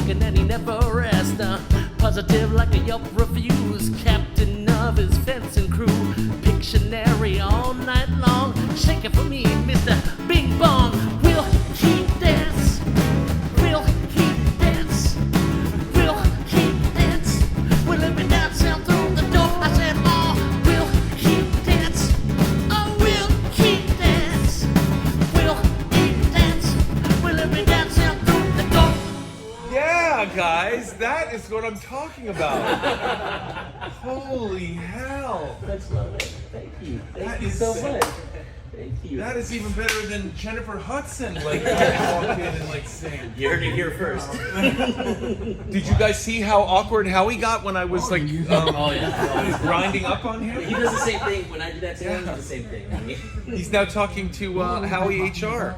talking and he never rests. Positive like a Yelp reviews, captain of his fencing crew. Pictionary all night long, shake it for me, Mr. Bing Bong. We'll keep this, we'll keep this, we'll keep this. We'll let me down, sound through the door. I said, oh, we'll keep this, oh, we'll keep this, we'll keep this. We'll let me down, sound through the door. Yeah, guys, that is what I'm talking about. Holy hell. That's lovely. Thank you. Thank That you is so sick. much. Thank you. That is even better than Jennifer Hudson, like, walk in and, like, sing. You heard it here first. Did you guys see how awkward Howie got when I was, like, Oh, yeah. grinding up on He him? does the same thing. When I do that to him, he does the same thing. I mean, He's now talking to Howie HR.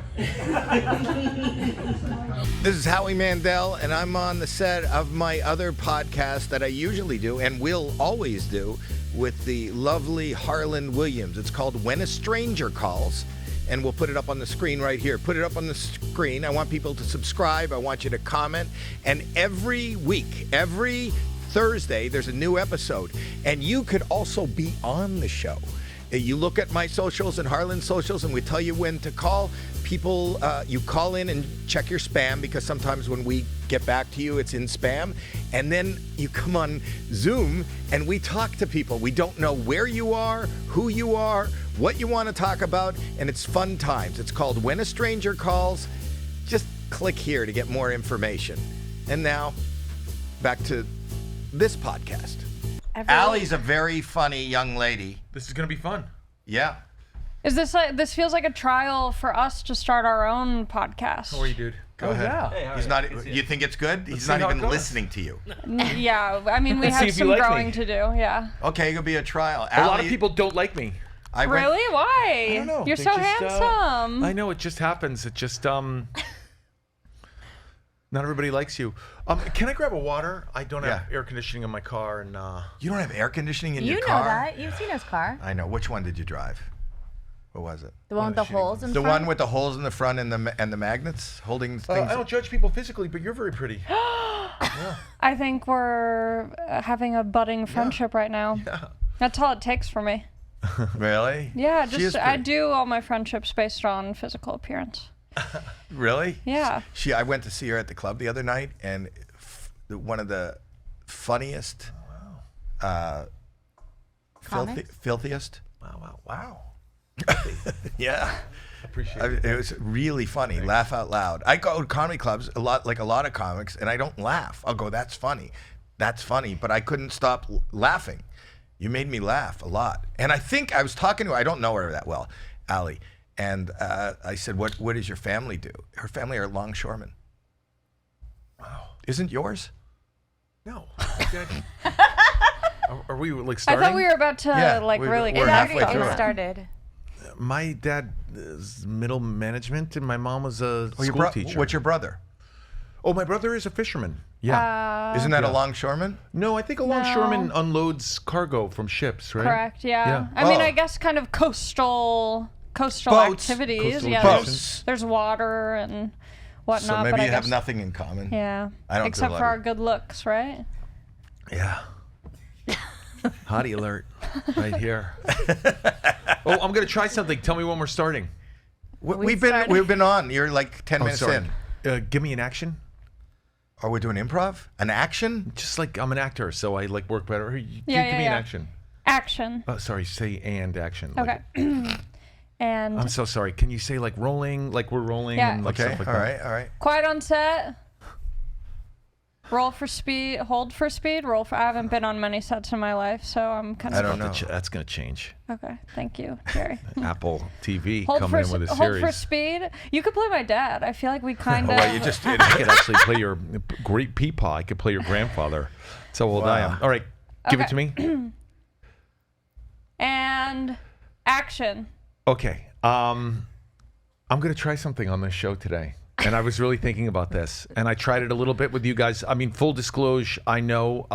This is Howie Mandel, and I'm on the set of my other podcast that I usually do and will always do with the lovely Harlan Williams. It's called When a Stranger Calls, and we'll put it up on the screen right here. Put it up on the screen. I want people to subscribe. I want you to comment. And every week, every Thursday, there's a new episode. And you could also be on the show. You look at my socials and Harlan's socials, and we tell you when to call. People, you call in and check your spam, because sometimes when we get back to you, it's in spam. And then you come on Zoom and we talk to people. We don't know where you are, who you are, what you want to talk about, and it's fun times. It's called When a Stranger Calls. Just click here to get more information. And now, back to this podcast. Allie's a very funny young lady. This is going to be fun. Yeah. Is this like, this feels like a trial for us to start our own podcast? How are you, dude? Go ahead. Hey, how are He's you? not. You think it's good? He's see not how it even goes. listening to you. Yeah, I mean, we Let's see have if you some like growing me. to do, yeah. Okay, it'll be a trial. A lot of people don't like me. Really? Why? I don't know. You're They so just, handsome. I know, it just happens. It just, not everybody likes you. Can I grab a water? I don't have air conditioning in my car, and You don't have air conditioning in You your know car? that. You've seen his car. I know. Which one did you drive? What was it? The one with the holes in The front. one with the holes in the front and the magnets holding things. I don't judge people physically, but you're very pretty. I think we're having a budding friendship right now. Yeah. That's all it takes for me. Really? Yeah, She is just I pretty. do all my friendships based on physical appearance. Really? Yeah. I went to see her at the club the other night, and one of the funniest, Comics? filthiest. Wow. Yeah. Appreciate it. It was really funny. Thanks. Laugh out loud. I go to comedy clubs like a lot of comics, and I don't laugh. I'll go, that's funny, but I couldn't stop laughing. You made me laugh a lot. And I think I was talking to her, I don't know her that well, Allie, and I said, what does your family do? Her family are longshoremen. Wow. Isn't yours? No. Are we like I starting? thought we were about to really we're get halfway into through it. it. started. My dad is middle management, and my mom was a Oh, school teacher. What's your brother? Oh, my brother is a fisherman. Yeah. Isn't that a longshoreman? No, I think a longshoreman unloads cargo from ships, right? Correct, yeah. Yeah. I mean, Oh. I guess kind of coastal Boats. activities. Coastal Yeah, Boats. there's water and whatnot. So maybe but I you have guess, nothing in common. Yeah. I don't do a Except lot for of- our good looks, right? Yeah. Hottie alert, right here. Oh, I'm gonna try something. Tell me when we're starting. We've been on. You're like 10 minutes sorry. in. Give me an action. Are we doing improv? An action? Just like I'm an actor, so I like work better. Give me yeah, an yeah. action. Action. Oh, sorry, say and action. Okay. And I'm so sorry. Can you say like rolling, like we're rolling? Yeah. And like Okay. stuff like All that? right. quiet on set. Roll for speed. Hold for speed. Roll for. I haven't been on many sets in my life, so I'm kind of. I don't know. That's gonna change. Okay. Thank you, Jerry. Apple TV Hold coming for in with a hold series. for speed. You could play my dad. I feel like we kind of. Well, you just did. I could actually play your great peepaw. I could play your grandfather. That's how old I Wow. am. All right, give it Okay. to me. And action. Okay. I'm gonna try something on this show today, and I was really thinking about this, and I tried it a little bit with you guys. I mean, full disclosure, I know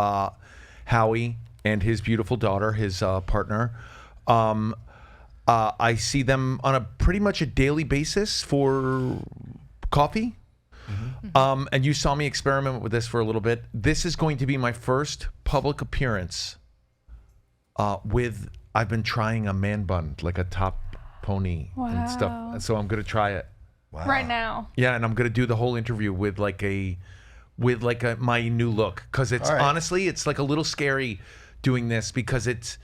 Howie and his beautiful daughter, his partner. I see them on a pretty much a daily basis for coffee. And you saw me experiment with this for a little bit. This is going to be my first public appearance with, I've been trying a man bun, like a top pony and stuff. Wow. So I'm going to try it. Wow. Right now. Yeah, and I'm going to do the whole interview with my new look, because it's All right. honestly, it's like a little scary doing this, because it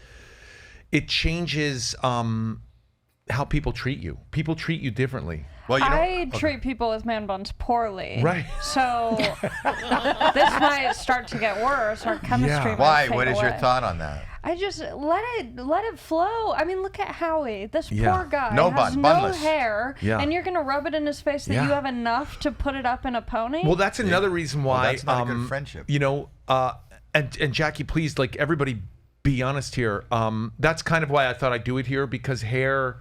changes how people treat you. People treat you differently. Well, you know, I treat people with man buns poorly. Right. So this might start to get worse. Our chemistry might why? fade What is your away. thought on that? I just let it flow. I mean, look at Howie. This Yeah. poor guy No has bun, no bunless. hair, Yeah. and you're gonna rub it in his face that Yeah. you have enough to put it up in a pony. Well, that's another reason why. that's not a good friendship. You know, and Jackie, please, like, everybody, be honest here. That's kind of why I thought I'd do it here, because hair,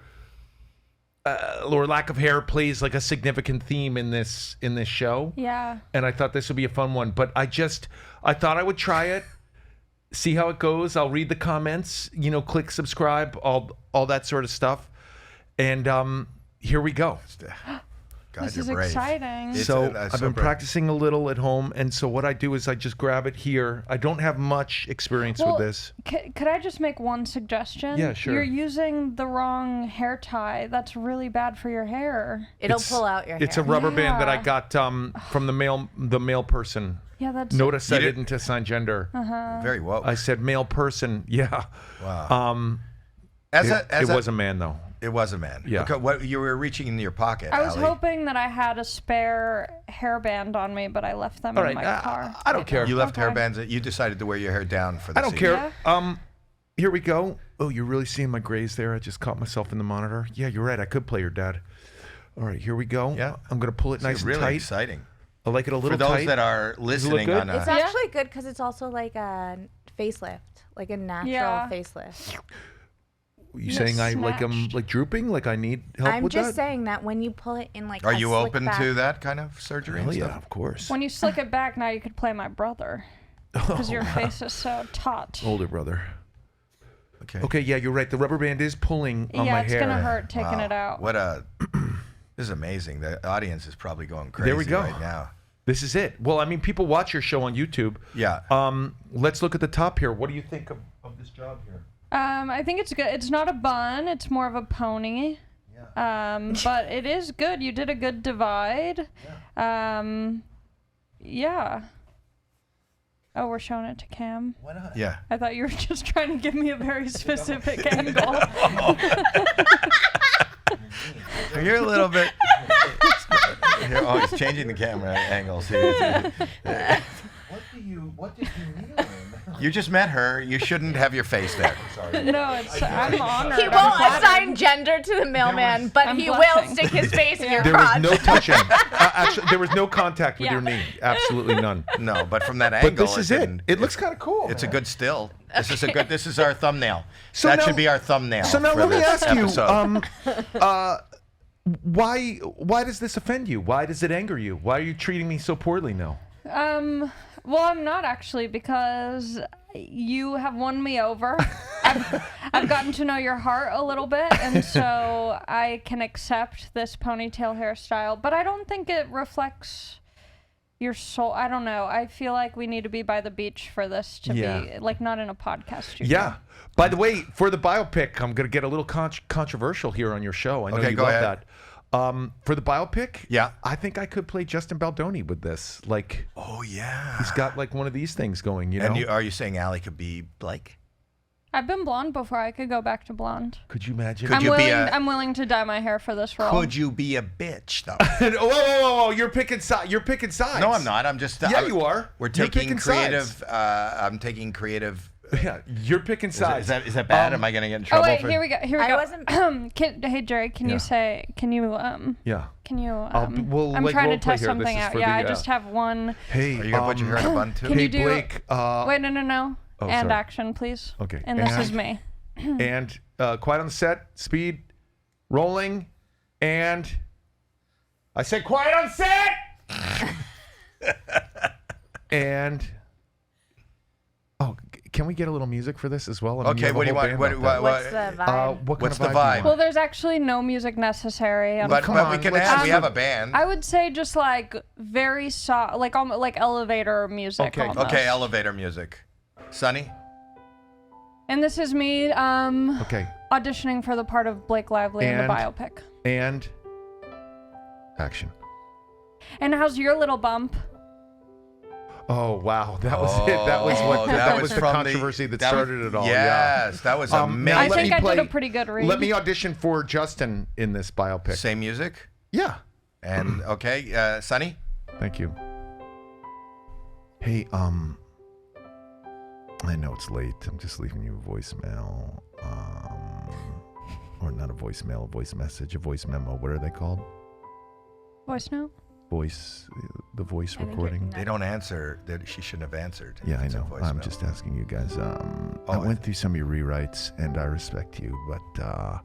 or lack of hair, plays like a significant theme in this show. Yeah. And I thought this would be a fun one. But I thought I would try it, see how it goes. I'll read the comments, click subscribe, all that sort of stuff. And here we go. God, This you're is brave. exciting. It's- So that's I've so been brave. practicing a little at home. And so what I do is I just grab it here. I don't have much experience Well, with this. Could I just make one suggestion? Yeah, sure. You're using the wrong hair tie. That's really bad for your hair. It'll It's- pull out your hair. It's a rubber band that I Yeah. got from the male person. Yeah, that's Notice I You did- didn't assign gender. Very woke. I said male person. Yeah. Wow. It was a man though. It was a man. Yeah. Okay, what you were reaching into your pocket? I was Allie. hoping that I had a spare hairband on me, but I left them All in right. my car. I don't care. You left Okay. hairbands. You decided to wear your hair down for the I don't scene. care. Yeah. Here we go. Oh, you're really seeing my grays there? I just caught myself in the monitor. Yeah, you're right. I could play your dad. All right, here we go. Yeah. I'm gonna pull it nice It's and really tight. exciting. I like it a For little those tight. that are listening good? on It's a, actually good because it's also like a facelift, like a natural Yeah. facelift. you saying I like them snatched. like drooping? Like I need help I'm with just that? saying that when you pull it in like are a you slick open back, to that kind of surgery Hell and yeah, stuff? of course. When you slick it back, now you could play my brother. Because your face is so taut. Older brother. Okay. Okay, yeah, you're right. The rubber band is pulling on Yeah, my it's hair. gonna hurt taking Wow. it out. What a this is amazing. The audience is probably going crazy There we go. right now. This is it. Well, I mean, people watch your show on YouTube. Yeah. Let's look at the top here. What do you think of this job here? I think it's good. It's not a bun. It's more of a pony. But it is good. You did a good divide. Yeah. Oh, we're showing it to Cam. Why not? Yeah. I thought you were just trying to give me a very specific angle. You're a little bit. Oh, he's changing the camera angles here. What did you mean? You just met her. You shouldn't have your face there. No, it's. I'm honored. He I'm won't flattered. assign gender to the mailman, but I'm he blushing. will stick his face in your There was crotch. no touching. Actually, there was no contact with Yeah. your knee. Absolutely none. No, but from that angle, But this is it. didn't- It looks kind of cool. It's a man. good still. This is our thumbnail. So that now- should be our thumbnail. So now for let me this ask you, episode. why does this offend you? Why does it anger you? Why are you treating me so poorly now? Well, I'm not actually, because you have won me over. I've gotten to know your heart a little bit, and so I can accept this ponytail hairstyle. But I don't think it reflects your soul. I don't know. I feel like we need to be by the beach for this to Yeah. be, like, not in a podcast studio. Yeah. By the way, for the biopic, I'm going to get a little controversial here on your show. I know Okay, you go love ahead. that. For the biopic, Yeah. I think I could play Justin Baldoni with this. Like, Oh yeah. he's got like one of these things going, you know? And are you saying Allie could be Blake? I've been blonde before. I could go back to blonde. Could you imagine? Could you be a- I'm willing to dye my hair for this role. Could you be a bitch though? whoa. You're picking sides. You're picking sides. No, I'm not. I'm just. Yeah, you are. We're You're taking picking sides. creative. I'm taking creative. Yeah, you're picking Is sides. that bad? Am I going to get in Oh trouble? wait, for... here we go. Here we I go. wasn't- Hey Jerry, can Yeah. you say? Can you Yeah. Can you? we'll, I'm like, trying to role play test here. This something is out. for Yeah, the, I just have one. Hey, Are you going to put your hair in a bun too? Can hey, you do Blake. Wait, no. Oh, and sorry. action, please. Okay. And this And- is me. And quiet on the set. Speed. Rolling. And I said quiet on set. And can we get a little music for this as well? I mean, Okay, have a what do you whole want? band What, out what, What's what, the vibe? what kind What's of the vibe? do you vibe? want? Well, there's actually no music necessary. but come we on, can let's add. We just- have a band. I would say just like very soft, like like elevator music. Okay. almost. Okay, elevator music. Sonny? And this is me Okay. auditioning for the part of Blake Lively in the And- biopic. And action. And how's your little bump? Oh wow, that was it. That was what. That was the from controversy that that started it all. Yes, that was now amazing. I let think me I play- did a pretty good read. Let me audition for Justin in this biopic. Same music. Yeah. And okay, Sonny? Thank you. Hey, I know it's late. I'm just leaving you a voicemail. Or not a voicemail, a voice message, a voice memo. What are they called? Voice note? The voice I think recording. it- They don't answer. She shouldn't have answered. Yeah, if I it's a know. voicemail. I'm just asking you guys. I I went through some of your rewrites, and I respect you, but I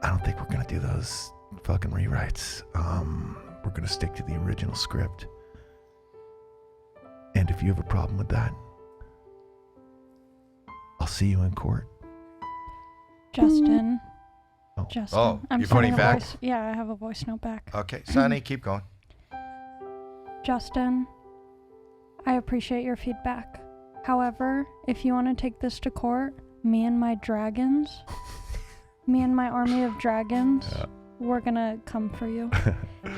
don't think we're gonna do those fucking rewrites. We're gonna stick to the original script. And if you have a problem with that, I'll see you in court. Justin. Oh. Justin. Oh, I'm you're putting sending a back? voice. Yeah, I have a voice note back. Okay, Sonny, keep going. Justin, I appreciate your feedback. However, if you want to take this to court, me and my army of dragons, we're gonna come for you.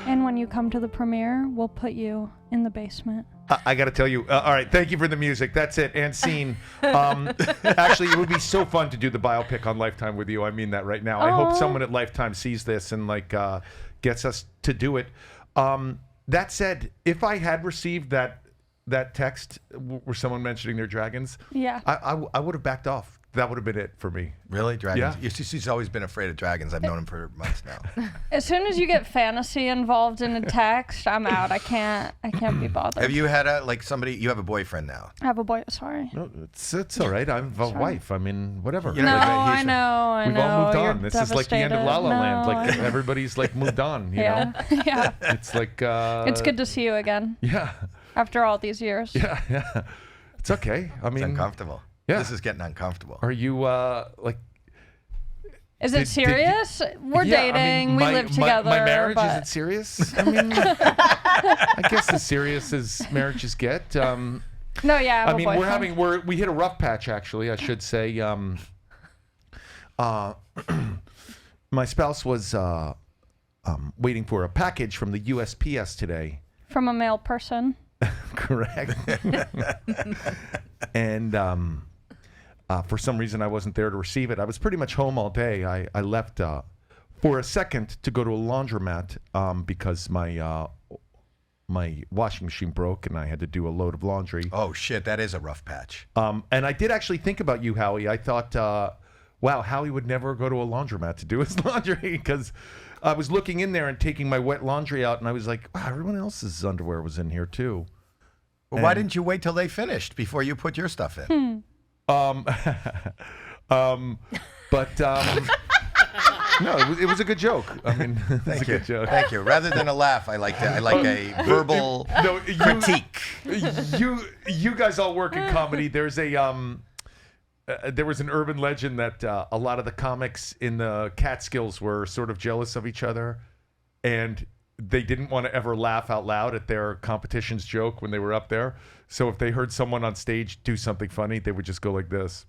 And when you come to the premiere, we'll put you in the basement. I got to tell you. All right, thank you for the music. That's it. And scene. Actually, it would be so fun to do the biopic on Lifetime with you. I mean that right now. I hope Aw. someone at Lifetime sees this and gets us to do it. That said, if I had received that text where someone mentioning their dragons, Yeah. I would have backed off. That would have been it for me. Really? Dragons? Yeah. She's always been afraid of dragons. I've known him for months now. As soon as you get fantasy involved in a text, I'm out. I can't be bothered. Have you had you have a boyfriend now? I have a boy. Sorry. No, it's all right. I'm a wife. I mean, whatever. You No, know, I know. We've all moved on. You're This is like the end of La La Land. devastated. Like No, everybody's like moved on. You yeah, know, yeah. it's like It's good to see you again Yeah, after all these years. yeah. It's okay. I It's mean, uncomfortable. Yeah. This is getting uncomfortable. are you like? Is Did- it serious? We're Yeah, I mean, dating. We live together. My marriage but isn't serious. I mean, I guess as serious as marriages get. no, yeah. I mean, we hit a rough patch actually. I should say. My spouse was waiting for a package from the USPS today. from a male person. Correct. And for some reason, I wasn't there to receive it. I was pretty much home all day. I left for a second to go to a laundromat because my washing machine broke and I had to do a load of laundry. Oh, shit. That is a rough patch. And I did actually think about you, Howie. I thought, wow, Howie would never go to a laundromat to do his laundry because I was looking in there and taking my wet laundry out and I was like, wow, everyone else's underwear was in here too. Well, why didn't you wait till they finished before you put your stuff in? But no, it was a good joke. I mean, it was a good joke. Thank you. Rather than a laugh, I like a verbal No, critique. you guys all work in comedy. There's there was an urban legend that a lot of the comics in the Catskills were sort of jealous of each other, and they didn't want to ever laugh out loud at their competition's joke when they were up there. So if they heard someone on stage do something funny, they would just go like this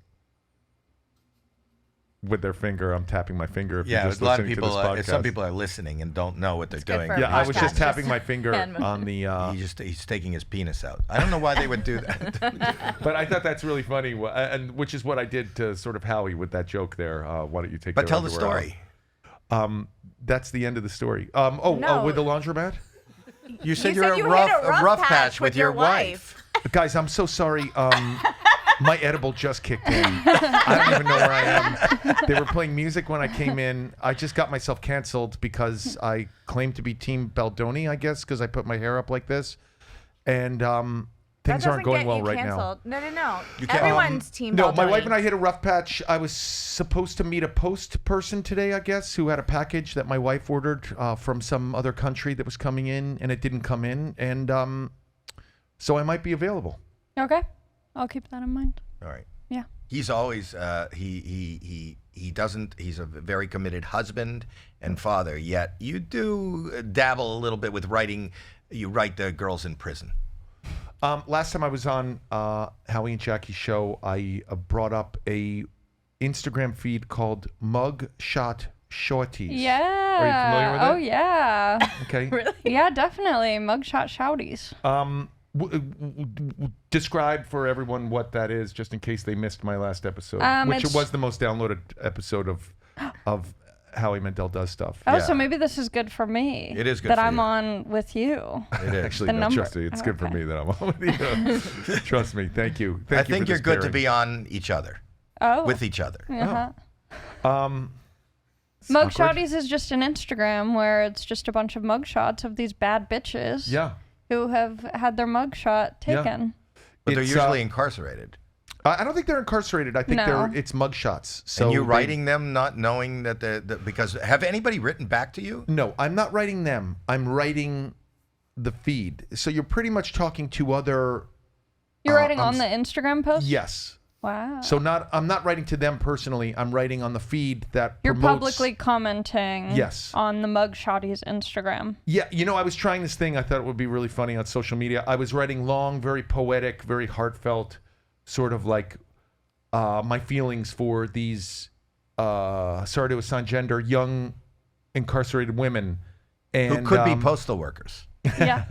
with their finger. I'm tapping my finger. If Yeah, you're just a lot of listening to people. this Some podcast. people are listening and don't know what they're good doing. for a Yeah, I was just podcast. tapping my finger Hand on the. He's taking his penis out. I don't know why they would do that. But I thought that's really funny, and which is what I did to sort of Howie with that joke there. Why don't you take? But their tell the underwear story. out? That's the end of the story. No. With the laundromat, You said You you're said you a hit a rough patch with with your your wife. guys, I'm so sorry. My edible just kicked in. I don't even know where I am. They were playing music when I came in. I just got myself canceled because I claimed to be Team Baldoni, I guess, because I put my hair up like this, and things aren't going well right now. No. You can't- Everyone's team. No, my Baldoni. wife and I hit a rough patch. I was supposed to meet a post person today, I guess, who had a package that my wife ordered from some other country that was coming in, and it didn't come in, and so I might be available. Okay. I'll keep that in mind. All right. Yeah. He's always he doesn't. He's a very committed husband and father. Yet you do dabble a little bit with writing. You write the girls in prison. Last time I was on Howie and Jackie's show, I brought up a Instagram feed called Mugshot Shorties. Yeah. Are you familiar with it? Oh, yeah. Okay. Really? Yeah, definitely. Mugshot shouties. Describe for everyone what that is, just in case they missed my last episode, which it's- was the most downloaded episode of Howie Mandel Does Stuff. Oh, Yeah. so maybe this is good for me. It is good that for I'm you. on with you. It is. Actually, The no, number. trust me, it's good for Okay. me that I'm on with you. Trust me. Thank you. Thank I you think for you're this good to pairing. be on each other, Oh. with each other. Uh-huh. It's awkward. Mugshotties is just an Instagram where it's just a bunch of mugshots of these bad bitches Yeah. who have had their mugshot taken. But they're It's, usually incarcerated. I don't think they're incarcerated. I think No. it's mugshots. So And you're they- writing them not knowing that because have anybody written back to you? No, I'm not writing them. I'm writing the feed. So you're pretty much talking to other. You're writing I'm on the Instagram post? Yes. Wow. So I'm not writing to them personally. I'm writing on the feed that You're promotes. publicly commenting Yes. on the Mugshotties Instagram. Yeah, I was trying this thing. I thought it would be really funny on social media. I was writing long, very poetic, very heartfelt, sort of like my feelings for these, sorry to assign gender, young incarcerated women. And, Who could be postal workers? Yeah.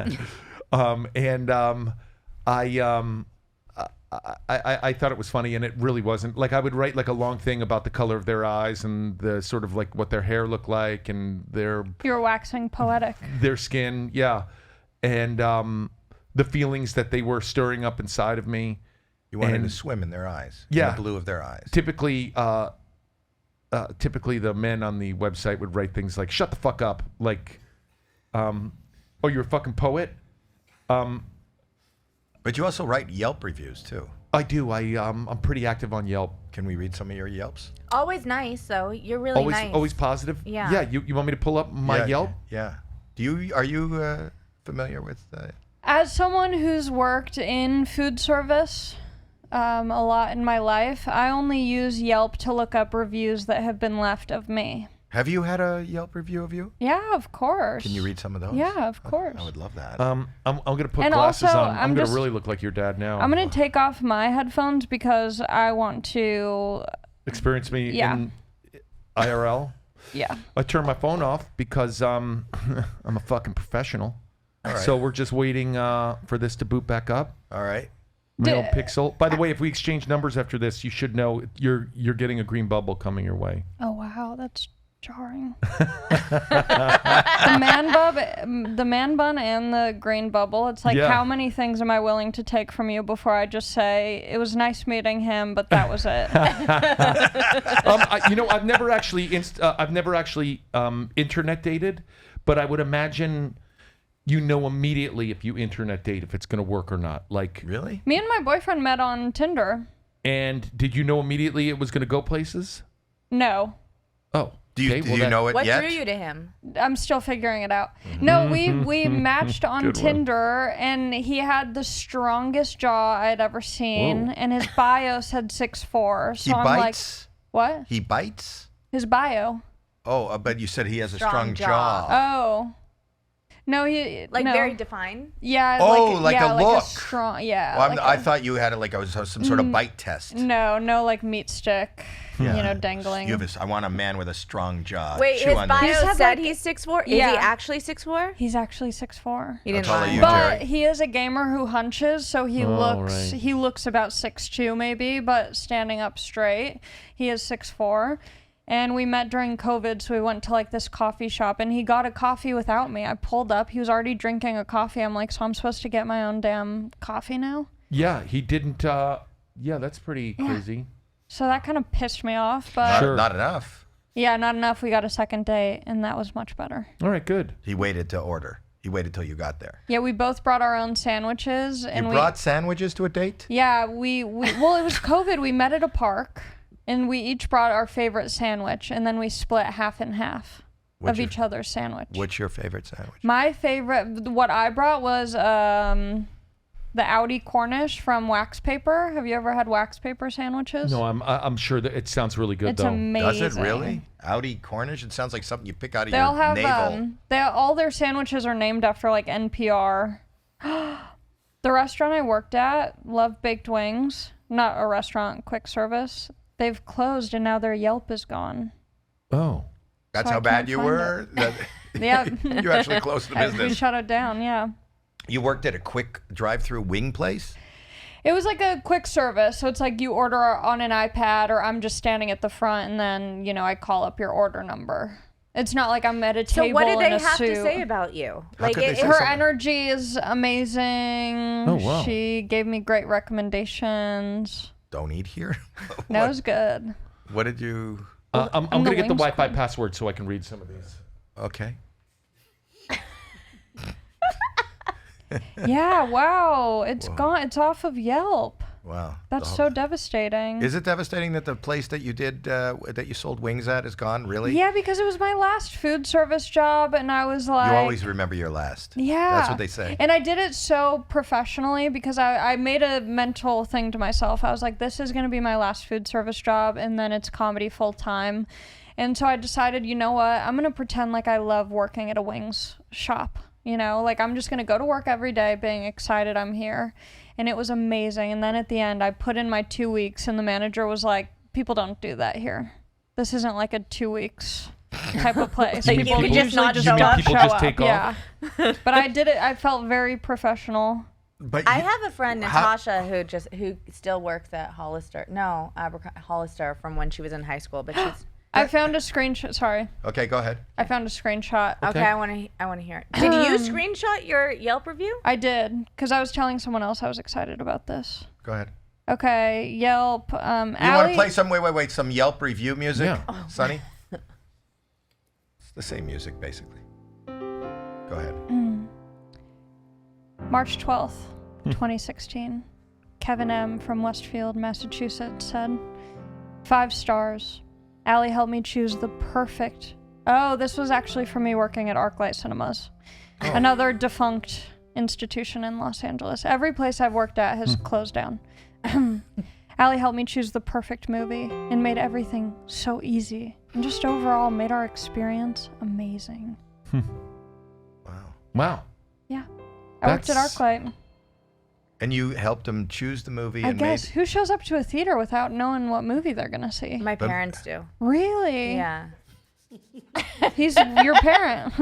I thought it was funny, and it really wasn't. Like, I would write like a long thing about the color of their eyes and the sort of like what their hair looked like and their You're waxing poetic. skin, yeah, and the feelings that they were stirring up inside of me. You wanted And- to swim in their eyes. Yeah. In the blue of their eyes. Typically, the men on the website would write things like "shut the fuck up," like, "Oh, you're a fucking poet." But you also write Yelp reviews too. I do. I'm pretty active on Yelp. Can we read some of your Yelps? Always nice, though. You're really nice. Always positive. Yeah. Yeah. You want me to pull up my Yeah, Yelp? Yeah. Are you familiar with? As someone who's worked in food service a lot in my life, I only use Yelp to look up reviews that have been left of me. Have you had a Yelp review of you? Yeah, of course. Can you read some of those? Yeah, of course. I would love that. I'm gonna put And glasses also, on. I'm I'm gonna just- really look like your dad now. I'm going to take off my headphones because I want to, Experience me Yeah. in IRL. yeah. I turn my phone off because I'm a fucking professional. All right. So we're just waiting for this to boot back up. All right. Real Pixel. By the way, if we exchange numbers after this, you should know you're getting a green bubble coming your way. Oh, wow, that's jarring. the man bun and the green bubble. It's like, Yeah. how many things am I willing to take from you before I just say, it was nice meeting him, but that was it? I've never actually internet dated, but I would imagine immediately if you internet date if it's going to work or not. Like, Really? Me and my boyfriend met on Tinder. and did you know immediately it was going to go places? No. Oh, Do you, okay, do well, you that- know it What yet? drew you to him? I'm still figuring it out. No, we matched on Good one. Tinder, and he had the strongest jaw I'd ever seen, Whoa. and his bio said 6'4". So He I'm bites? like, what? He bites? His bio. Oh, but you said he has a strong Strong jaw. jaw. Oh. No, he Like no. very defined? Yeah. Oh, like yeah, a like look. A strong. Yeah. Well, like I a- thought you had it like it was some sort of bite test. No, like meat stick. Yeah. Dangling. I want a man with a strong jaw. Wait, Chew his on bio this. He's had, said like- he's 6'4"? Is Yeah. he actually 6'4"? He's actually 6'4". He didn't How tall are lie. you, But Jerry? he is a gamer who hunches, so he right. looks about 6'2" maybe, but standing up straight. He is 6'4". And we met during COVID, so we went to like this coffee shop, and he got a coffee without me. I pulled up, he was already drinking a coffee. I'm like, so I'm supposed to get my own damn coffee now? Yeah, he didn't. Yeah, that's pretty crazy. So that kind of pissed me off, but Sure. Not enough. yeah, not enough. We got a second date, and that was much better. All right, good. He waited to order. He waited till you got there. Yeah, we both brought our own sandwiches, You and brought sandwiches to a date? yeah, well, it was COVID. We met at a park, and we each brought our favorite sandwich, and then we split half and half What's of your- each other's sandwich. What's your favorite sandwich? My favorite, what I brought was the Audi Cornish from Wax Paper. Have you ever had Wax Paper sandwiches? No, I'm sure that it sounds really good It's though. amazing. Does it really? Audi Cornish? It sounds like something you pick out of They'll your have navel. all their sandwiches are named after like NPR. The restaurant I worked at, Love Baked Wings, not a restaurant, quick service. They've closed and now their Yelp is gone. Oh. That's So how I bad can't you find were? Yeah. You actually closed the We business. shut it down, yeah. You worked at a quick drive-through wing place? It was like a quick service. So it's like you order on an iPad or I'm just standing at the front and then, you know, I call up your order number. It's not like I'm at a So table what did they in a have suit. to say about you? How Like could they say Her something? energy is amazing. Oh, wow. She gave me great recommendations. Don't eat here? That was good. What did you... I'm the going to get the wings Wi-Fi queen. password so I can read some of these. Okay. Yeah, wow. It's gone. It's off of Yelp. Wow. That's so devastating. Is it devastating that the place that you did, that you sold wings at is gone? Really? Yeah, because it was my last food service job and I was like... You always remember your last. Yeah. That's what they say. And I did it so professionally because I made a mental thing to myself. I was like, this is going to be my last food service job and then it's comedy full time. And so I decided, you know what? I'm going to pretend like I love working at a wings shop. You know, like I'm just going to go to work every day being excited I'm here. And it was amazing. And then at the end, I put in my 2 weeks and the manager was like, people don't do that here. This isn't like a 2 weeks type of place. Like, you could just usually not just show You mean up. people show just up. take off? Yeah. But I did it. I felt very professional. But I you- have a friend, How- Natasha, who still works at Hollister. No, Hollister from when she was in high school, but she's... I found a screenshot. Sorry. Okay, go ahead. I found a screenshot. Okay, I want to hear it. Did you screenshot your Yelp review? I did, because I was telling someone else I was excited about this. Go ahead. Okay, Yelp. You want to Allie- play some, wait, some Yelp review music? Yeah. Sonny? It's the same music, basically. Go ahead. March 12th, 2016. Kevin M. from Westfield, Massachusetts said, 5 stars. Allie helped me choose the perfect... Oh, this was actually for me working at ArcLight Cinemas. Another defunct institution in Los Angeles. Every place I've worked at has closed down. Allie helped me choose the perfect movie and made everything so easy. And just overall made our experience amazing. Wow. Wow. Yeah. I worked at That's- ArcLight. And you helped them choose the movie I and guess. made... Who shows up to a theater without knowing what movie they're going to see? My parents do. Really? Yeah. He's your parent.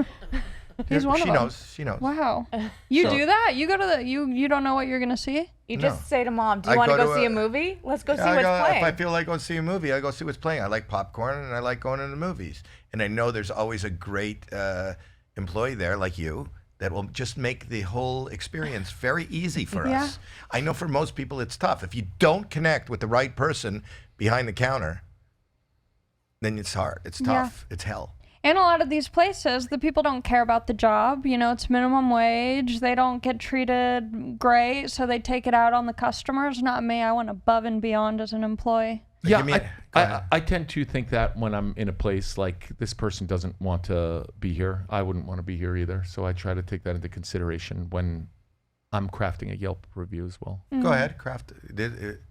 He's one she of them. knows. She knows. Wow. You So- do that? You go to the you don't know what you're going to see? You No. just say to mom, do I you want to go go to see a- a movie? Let's go see Yeah, what's if playing. I feel like going to see a movie, I go see what's playing. I like popcorn and I like going to the movies. And I know there's always a great employee there like you that will just make the whole experience very easy for Yeah. us. I know for most people it's tough. If you don't connect with the right person behind the counter, then it's hard. It's Yeah. tough. It's hell. And a lot of these places, the people don't care about the job. You know, it's minimum wage. They don't get treated great, so they take it out on the customers. Not me. I went above and beyond as an employee. Yeah, Give me I, go ahead. I tend to think that when I'm in a place like this person doesn't want to be here, I wouldn't want to be here either. So I try to take that into consideration when I'm crafting a Yelp review as well. Go ahead, Craft.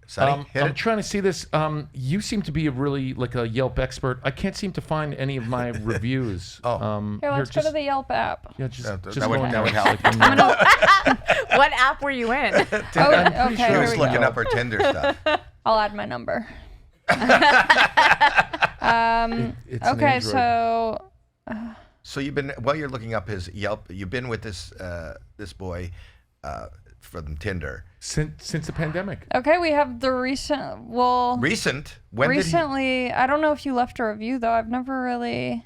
Sonny, hit I'm it. trying to see this. You seem to be a really like a Yelp expert. I can't seem to find any of my reviews. Oh. Here, let's go to the Yelp app. Yeah, just, That just would- go in that there. would help. Click on that. What app were you in? Oh, okay. He Here was we looking go. up her Tinder stuff. I'll add my number. It's an Okay, Android. so So you've been while you're looking up his Yelp. You've been with this this boy from Tinder. since the pandemic. okay, we have the recent. Well, Recent? When recently, I don't know if you left a review though. I've never really.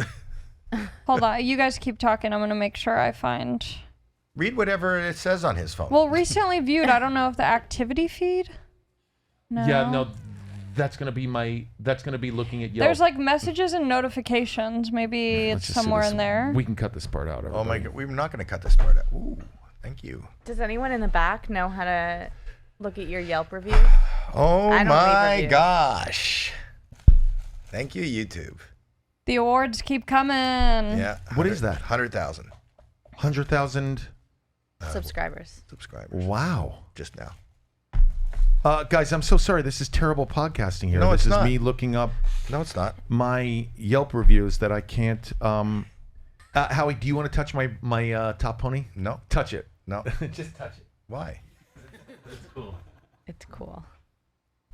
Hold on, you guys keep talking. I'm gonna make sure I find. did he read whatever it says on his phone? Well, recently viewed. I don't know if the activity feed. No. Yeah, no, that's gonna be looking at Yelp. There's like messages and notifications. Maybe Let's it's just see somewhere this. in there. We can cut this part out. Oh my everybody. God, we're not going to cut this part out. Ooh, thank you. Does anyone in the back know how to look at your Yelp review? Oh I don't leave my reviews. gosh. Thank you, YouTube. The awards keep coming. Yeah. What is that? 100,000. 100,000. subscribers. Wow. Just now. Guys, I'm so sorry. This is terrible podcasting here. No, this it's is not. me looking up No, it's not. my Yelp reviews that I can't. Howie, do you want to touch my top pony? No. Touch it. No. Just touch it. Why? It's cool. It's cool.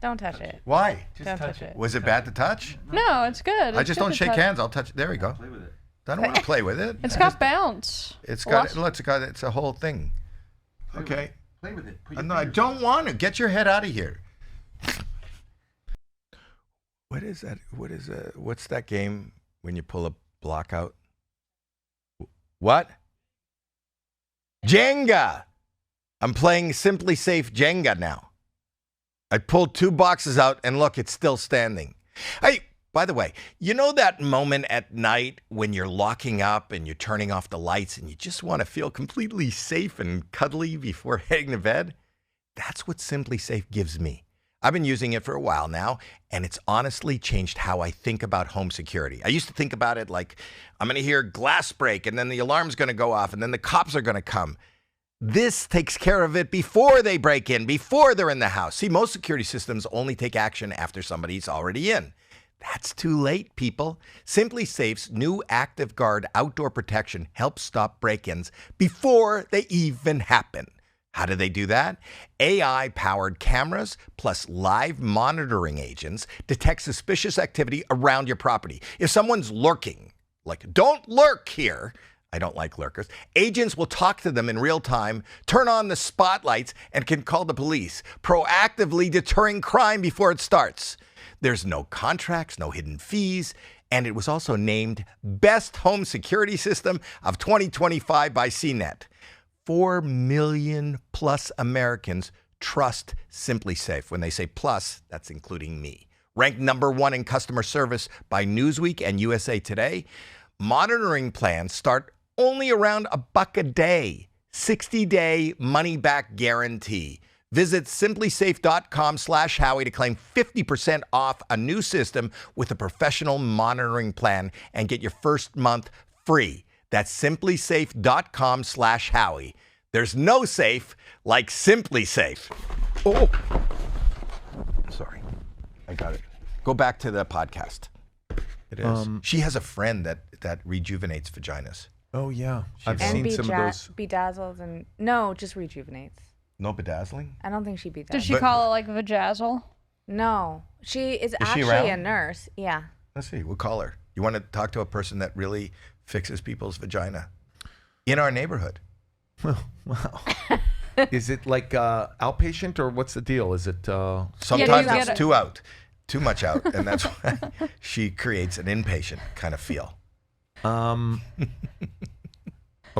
Don't touch it. Why? Don't touch it. Was it bad to touch? No, it's good. I It's just good don't to shake touch. hands. I'll touch it. There we go. Play with it. I don't want to play with it. It's got bounce. It's got. What? It's a whole thing. Okay. Play with it. No, I don't want to. Get your head out of here. What is that? What's that game when you pull a block out? What? Jenga. I'm playing Simply Safe Jenga now. I pulled 2 boxes out and look, it's still standing. Hey, by the way, you know that moment at night when you're locking up and you're turning off the lights and you just want to feel completely safe and cuddly before heading to bed? That's what Simply Safe gives me. I've been using it for a while now, and it's honestly changed how I think about home security. I used to think about it like, I'm going to hear glass break, and then the alarm's going to go off, and then the cops are going to come. This takes care of it before they break in, before they're in the house. See, most security systems only take action after somebody's already in. That's too late, people. Simply Safe's new Active Guard outdoor protection helps stop break-ins before they even happen. How do they do that? AI-powered cameras plus live monitoring agents detect suspicious activity around your property. If someone's lurking, like, don't lurk here, I don't like lurkers, agents will talk to them in real time, turn on the spotlights, and can call the police, proactively deterring crime before it starts. There's no contracts, no hidden fees, and it was also named Best Home Security System of 2025 by CNET. 4 million plus Americans trust Simply Safe. When they say plus, that's including me. Ranked #1 in customer service by Newsweek and USA Today. Monitoring plans start only around $1 a day. 60-day money-back guarantee. Visit simplysafe.com/Howie to claim 50% off a new system with a professional monitoring plan and get your first month free. That's simplysafe.com/Howie. There's no safe like Simply Safe. Oh, sorry. I got it. Go back to the podcast. It is. She has a friend that rejuvenates vaginas. Oh yeah, I've And seen some of those. bedazzles and no, just rejuvenates. No bedazzling? I don't think she bedazzles. Did she But- call it like vajazzle? No, she is she actually around? a nurse. Yeah. Let's see. We'll call her. You want to talk to a person that really fixes people's vagina in our neighborhood? Wow. Is it like outpatient or what's the deal? Is it? Sometimes get it's it. too much out, and that's why she creates an inpatient kind of feel. Are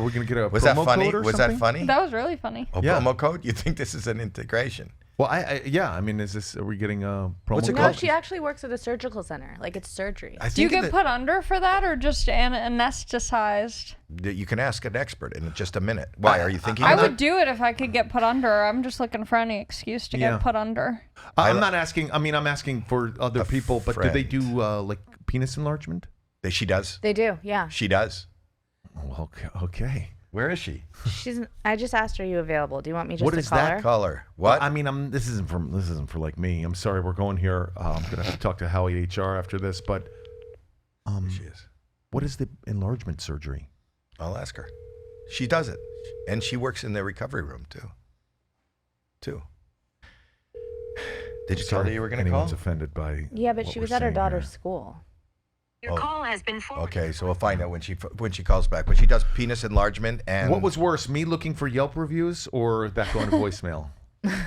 we gonna get a Was promo that funny? code or Was something? that funny? That was really funny. A Yeah. promo code? You think this is an integration? Well, yeah. I mean, are we getting a promo What's it code? No, called? she actually works at a surgical center. Like it's surgery. I Do you think get put under for that or just anesthetized? that you can ask an expert in just a minute. Why are you thinking? I of would that? do it if I could get put under. I'm just looking for any excuse to Yeah. get put under. I'm not asking. I mean, I'm asking for other people. But do they do like penis enlargement? She does. They do. Yeah. She does. Oh, okay. Where is she? I just asked her, are you available? Do you want me just What to is call that her? Caller. What? I mean, this isn't for like me. I'm sorry, we're going here. I'm gonna have to talk to Howie HR after this. But She is. what is the enlargement surgery? I'll ask her. She does it, and she works in the recovery room too. Did you tell her Sorry you were if going to call? anyone's offended by. Yeah, but what she we're was at her saying daughter's here. school. Your call has been forwarded. Okay, so we'll find out when she calls back. But she does penis enlargement, and What was worse, me looking for Yelp reviews or that going to voicemail?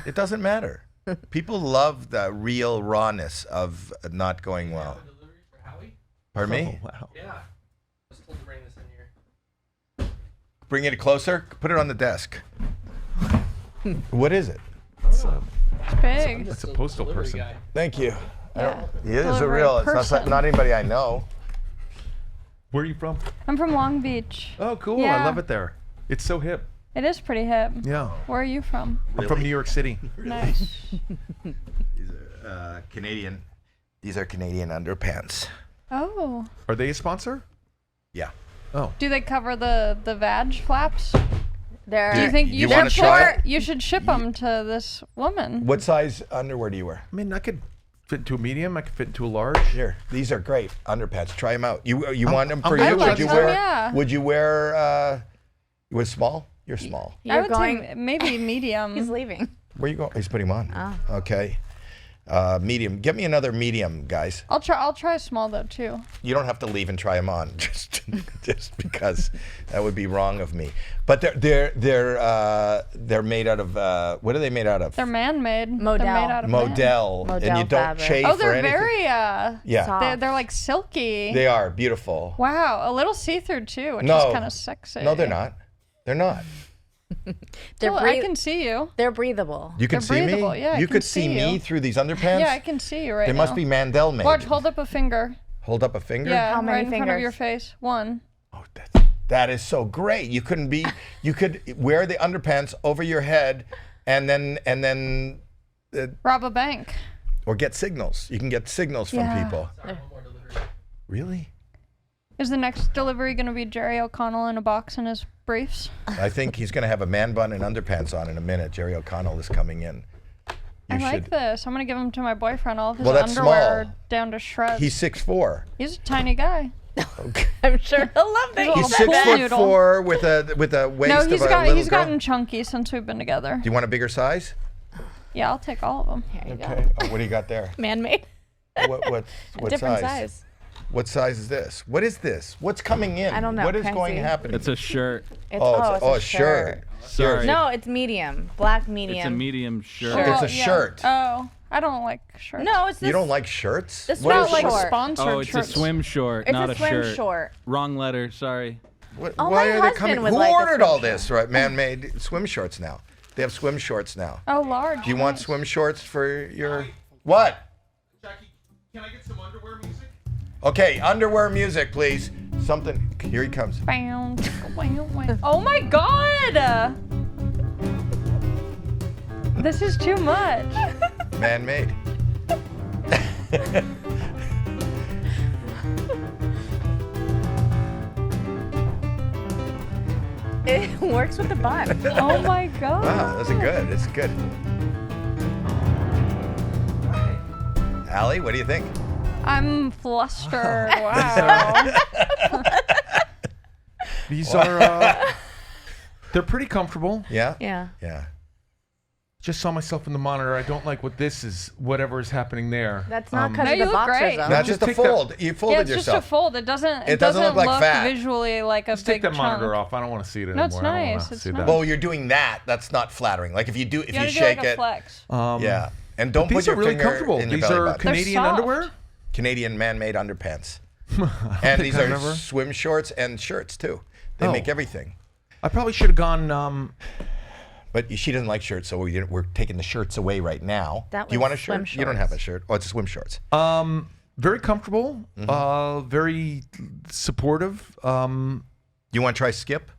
it doesn't matter. People love the real rawness of not going well. Delivery for Howie? Pardon me? Oh, wow. Yeah. I was told to bring this in here. Bring it closer. Put it on the desk. What is it? It's big. That's a postal Delivery person. guy. Thank you. Yeah. He is a Delivery real. It's person. not anybody I know. Where are you from? I'm from Long Beach. Oh, cool. I Yeah. love it there. It's so hip. It is pretty hip. Yeah. Where are you from? I'm from New York City. Nice. These are Canadian. These are Canadian underpants. Oh. Are they a sponsor? Yeah. Oh. Do they cover the vag flaps? They're, Do you think you you wanna should try it? You should ship them to this woman? What size underwear do you wear? I mean, I could fit into a medium. I could fit into a large. Here, these are great underpants. Try them out. You want them for I you? like Would you them, wear? yeah. Would you wear? You were small. You're small. I You're would going. say maybe medium. He's leaving. Where you going? He's putting them on. Oh. Okay. Medium. Get me another medium, guys. I'll try small though too. You don't have to leave and try them on, just because that would be wrong of me. But they're made out of what are they made out of? They're man-made. Modal. They're made out of man. Model, and you Modal don't fabric. chafe Oh, or they're anything. very yeah, soft. they're like silky. they are beautiful. Wow, a little see-through too, which No. is kind of sexy. No, they're not. They're not. They're Well, I can see you. They're breathable. You can They're see me. breathable. Yeah, I you can could see see me you. through these underpants. Yeah, I can see you right They now. must be Mandel made. Watch, hold up a finger. Hold up a finger. Yeah, How many right in front of fingers? your face. One. Oh, that is so great. You could wear the underpants over your head, and then Rob a bank. or get signals. You can get signals from Yeah. people. Really? Is the next delivery going to be Jerry O'Connell in a box in his briefs? I think he's going to have a man bun and underpants on in a minute. Jerry O'Connell is coming in. I like this. I'm going to give them to my boyfriend. All of his Well, that's underwear small. down to shreds. He's 6'4". He's a tiny guy. I'm sure he'll love that. He's you a said little that. 6'4" with a waist No, of a little he's girl. gotten chunky since we've been together. Do you want a bigger size? Yeah, I'll take all of them. Here you Okay. Oh, what do you got there? go. Man-made. What Different size? size. What size is this? What is this? What's coming in? I don't know. What is Can I going to see? happen? It's a shirt. It's, it's a a shirt. Sorry. No, it's medium. Black medium. It's a medium shirt. Okay. It's a yeah. shirt. Oh, I don't like shirts. No, it's this. You don't like shirts? This What felt is like short? short. Sponsored Oh, it's shirts. a swim short, It's not a a swim shirt. short. Wrong letter. Sorry. What, Oh, why my are they husband coming? would Who like a ordered swim all shirt. this? Right, man-made swim shorts now. They have swim shorts now. Oh, large. Do you want swim shorts for your what? Jackie, can I get some underwear music? Okay, underwear music, please. Something. Here he comes. Oh my god! This is too much. Man-made. It works with the bun. Oh my god. Wow, that's good. That's good. Allie, what do you think? I'm flustered. Wow. These are, they're pretty comfortable. Yeah? Yeah. Yeah. Just saw myself in the monitor. I don't like whatever is happening there. That's not Um, because No, of you the look boxers, great. though. That's just just a take that- fold. You folded Yeah, it's just a yourself. fold. It doesn't It doesn't look like fat. visually like a Just big take that monitor chunk. off. I don't want to see it No, anymore. it's I don't wanna nice. It's see nice. that. Oh, you're doing that. That's not flattering. Like if you You gotta do shake like a it. flex. Yeah. And don't These put your are really finger comfortable. in your These belly are button. Canadian soft. underwear. Canadian man-made underpants. And these are Never. swim shorts and shirts too. They Oh. make everything. I probably should have gone. But she doesn't like shirts, so we're taking the shirts away right now. That Do you was want a swim shirt? You don't shorts. have a shirt. Oh, it's swim shorts. Very comfortable. Very supportive. You want to try skip?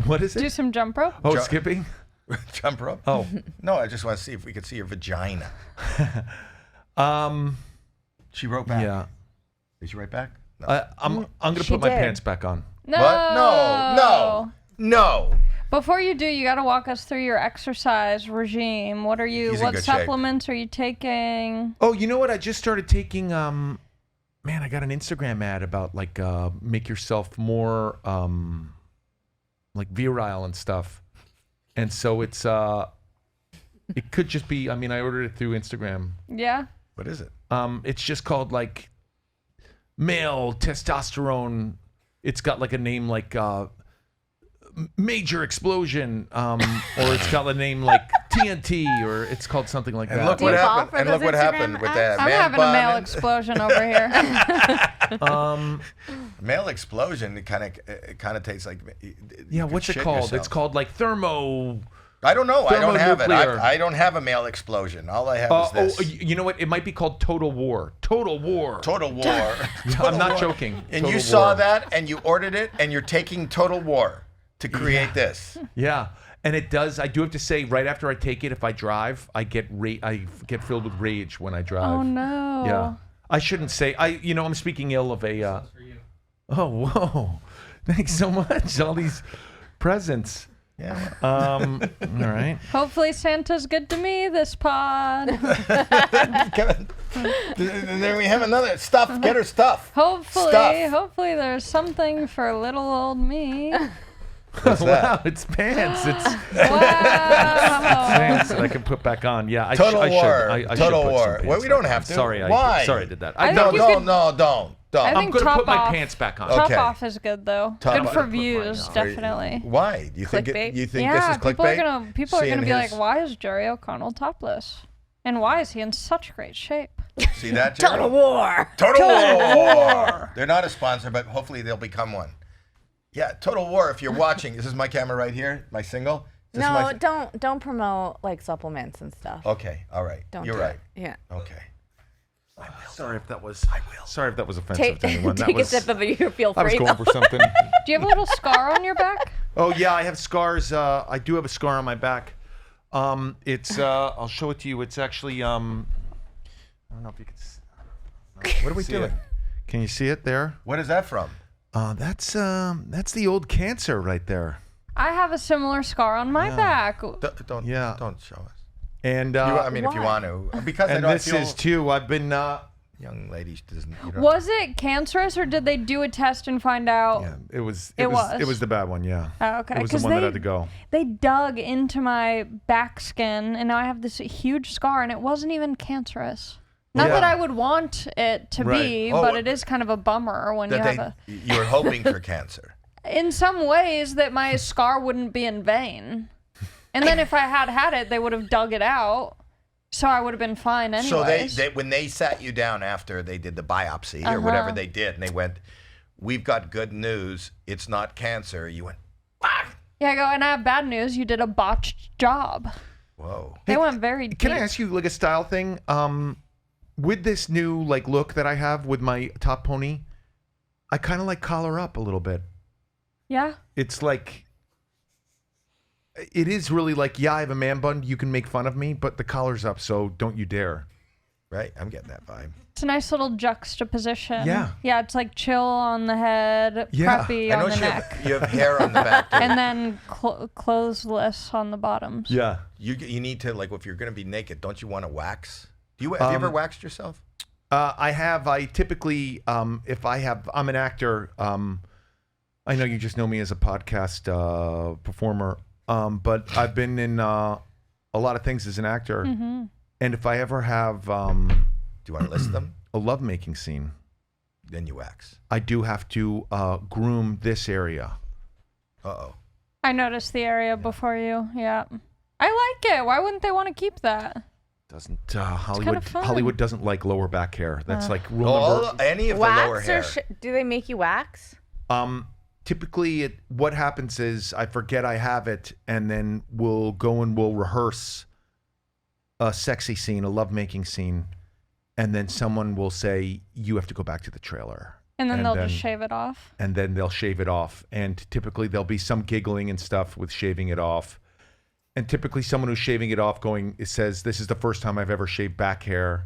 What is Do it? some jump rope. Oh, Ju- skipping. Jump rope? Oh. No, I just want to see if we could see your vagina. She wrote back. Yeah. Did she write back? No. I'm gonna She put my did. pants back on. No. What? No. Before you do, you got to walk us through your exercise regime. What are you? He's in What good shape. supplements are you taking? Oh, you know what? I just started taking. Man, I got an Instagram ad about like make yourself more like virile and stuff, and so it's it could just be. I mean, I ordered it through Instagram. Yeah. What is it? It's just called like male testosterone. It's got like a name like Major Explosion, or it's got a name like TNT, or it's called something like And that. look Do what you fall happened. for And look those what Instagram happened with ads? that. I'm Man having a bun male and- explosion over here. Male explosion. It kind of tastes like. Yeah, what's it called? It's called like thermo. I don't know. I don't have it. Thermonuclear. I don't have a male explosion. All I have is this. You know what? It might be called Total War. Total War. Total War. I'm Total not War. joking. And Total you saw War. that, and you ordered it, and you're taking Total War to create this. Yeah, and it does. I do have to say, right after I take it, if I drive, I get filled with rage when I drive. Oh no. Yeah, I shouldn't say. I'm speaking ill of a. Oh, whoa! Thanks so much. All these presents. Yeah. All right. Hopefully Santa's good to me this pod. And then we have another stuff. Get her stuff. Hopefully there's something for little old me. What's that? Wow, it's pants. It's Wow. pants that I can put back on. Yeah, I Total should. War. I should Total put some War. pants Well, we back don't on. have to. Sorry, Why? Sorry, I did that. I No, think you don't, could- no, don't. I I'm think going to top put my off. pants back on. Top Okay. off is good though. Top Good off. for Put mine views, on. definitely. Why? You think Clickbait? you think Yeah, this is clickbait? people are Seeing gonna be his- like, why is Jerry O'Connell topless? And why is he in such great shape? See that, Jerry? Total War. Total War. They're not a sponsor, but hopefully they'll become one. Yeah, Total War. If you're watching, this is my camera right here, my single. Is this No, my- don't promote like supplements and stuff. Okay, all right. Don't You're do right. it. Yeah. Okay. Sorry if that was. I will. Sorry if that was offensive Take to anyone. That take was, a sip of it. You feel I was free. going though. for something. Do you have a little scar on your back? Oh yeah, I have scars. I do have a scar on my back. It's. I'll show it to you. It's actually. I don't know if you can. What are we See doing? it. Can you see it there? What is that from? That's the old cancer right there. I have a similar scar on my back. Don't Yeah. don't show us. And I mean, if you Why? want to, because I and don't this feel is too. I've been. young lady doesn't. You know, Was it cancerous, or did they do a test and find out? Yeah, it was. It It was. was the bad one. Yeah. Oh, okay. It was the 'Cause one that had to go. They dug into my back skin, and now I have this huge scar, and it wasn't even cancerous. Not Yeah. that I would want it to Right. be, Oh, but it is kind of a bummer when you that have they, a. you were hoping for cancer. In some ways, that my scar wouldn't be in vain, and then if I had it, they would have dug it out, so I would have been fine anyways. So they when they sat you down after they did the biopsy or whatever they did, and they went, "We've got good news. It's not cancer." You went, "Ah!" Yeah, I go, and I have bad news. You did a botched job. Whoa. They went very deep. Can I ask you like a style thing? With this new like look that I have with my top pony, I kind of like collar up a little bit. Yeah. It's like, it is really like, yeah, I have a man bun. You can make fun of me, but the collar's up, so don't you dare. Right? I'm getting that vibe. It's a nice little juxtaposition. Yeah. Yeah, it's like chill on the head, Yeah. preppy I on the noticed neck, you have hair on the back too. and then clothesless on the bottoms. Yeah. You need to, like, if you're going to be naked, don't you want to wax? Have you ever waxed yourself? I have. I typically, if I'm an actor. I know you just know me as a podcast performer, but I've been in a lot of things as an actor. Mm-hmm. And if I ever have Do you want to list them? a lovemaking scene, Then you wax. I do have to groom this area. Uh-oh. I noticed the area before you. Yeah. I like it. Why wouldn't they want to keep that? Doesn't kinda Hollywood? fun. Hollywood doesn't like lower back hair. That's like rule Oh, number. any of the lower Wax hair. or do they make you wax? Typically, what happens is I forget I have it, and then we'll go and we'll rehearse a sexy scene, a lovemaking scene, and then someone will say, "You have to go back to the trailer." And then they'll just shave it off. And then they'll shave it off. And typically there'll be some giggling and stuff with shaving it off. And typically someone who's shaving it off it says, "This is the first time I've ever shaved back hair."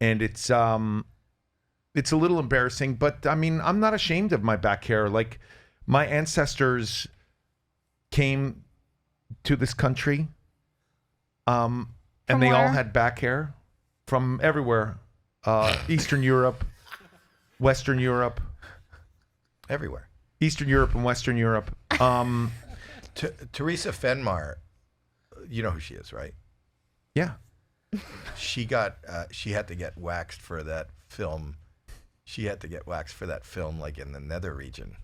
And it's a little embarrassing, but I mean, I'm not ashamed of my back hair. Like, my ancestors came to this country, and From they all where? had back hair from everywhere. Eastern Europe, Western Europe, Everywhere. Eastern Europe and Western Europe. Teresa Fenmar, you know who she is, right? Yeah. She had to get waxed for that film. She had to get waxed for that film, like in the nether region.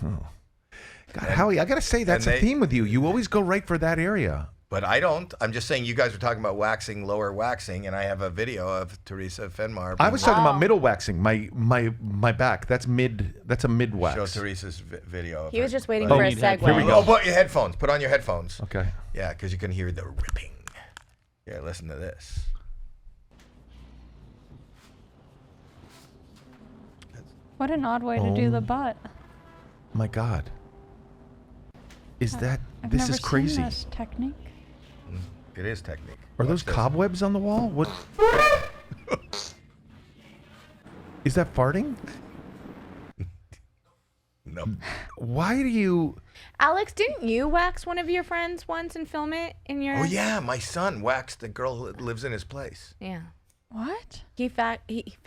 God, Howie, I got to say, that's a theme with you. You always go right for that area. But I don't. I'm just saying you guys were talking about waxing, lower waxing, and I have a video of Teresa Fenmar. I was talking about middle waxing, my back. That's a mid wax. Show Teresa's video. Of He was her. just waiting Oh, for a you have- segue. here we go. Oh, put your headphones. Put on your headphones. Okay. Yeah, because you can hear the ripping. Yeah, listen to this. What an odd way to do the butt. My God. Is that, I've this never is crazy. seen this technique. It is technique. Are those Watch this. cobwebs on the wall? What? Is that farting? No. Why do you... Alex, didn't you wax one of your friends once and film it in your? Oh yeah, my son waxed the girl who lives in his place. Yeah. What?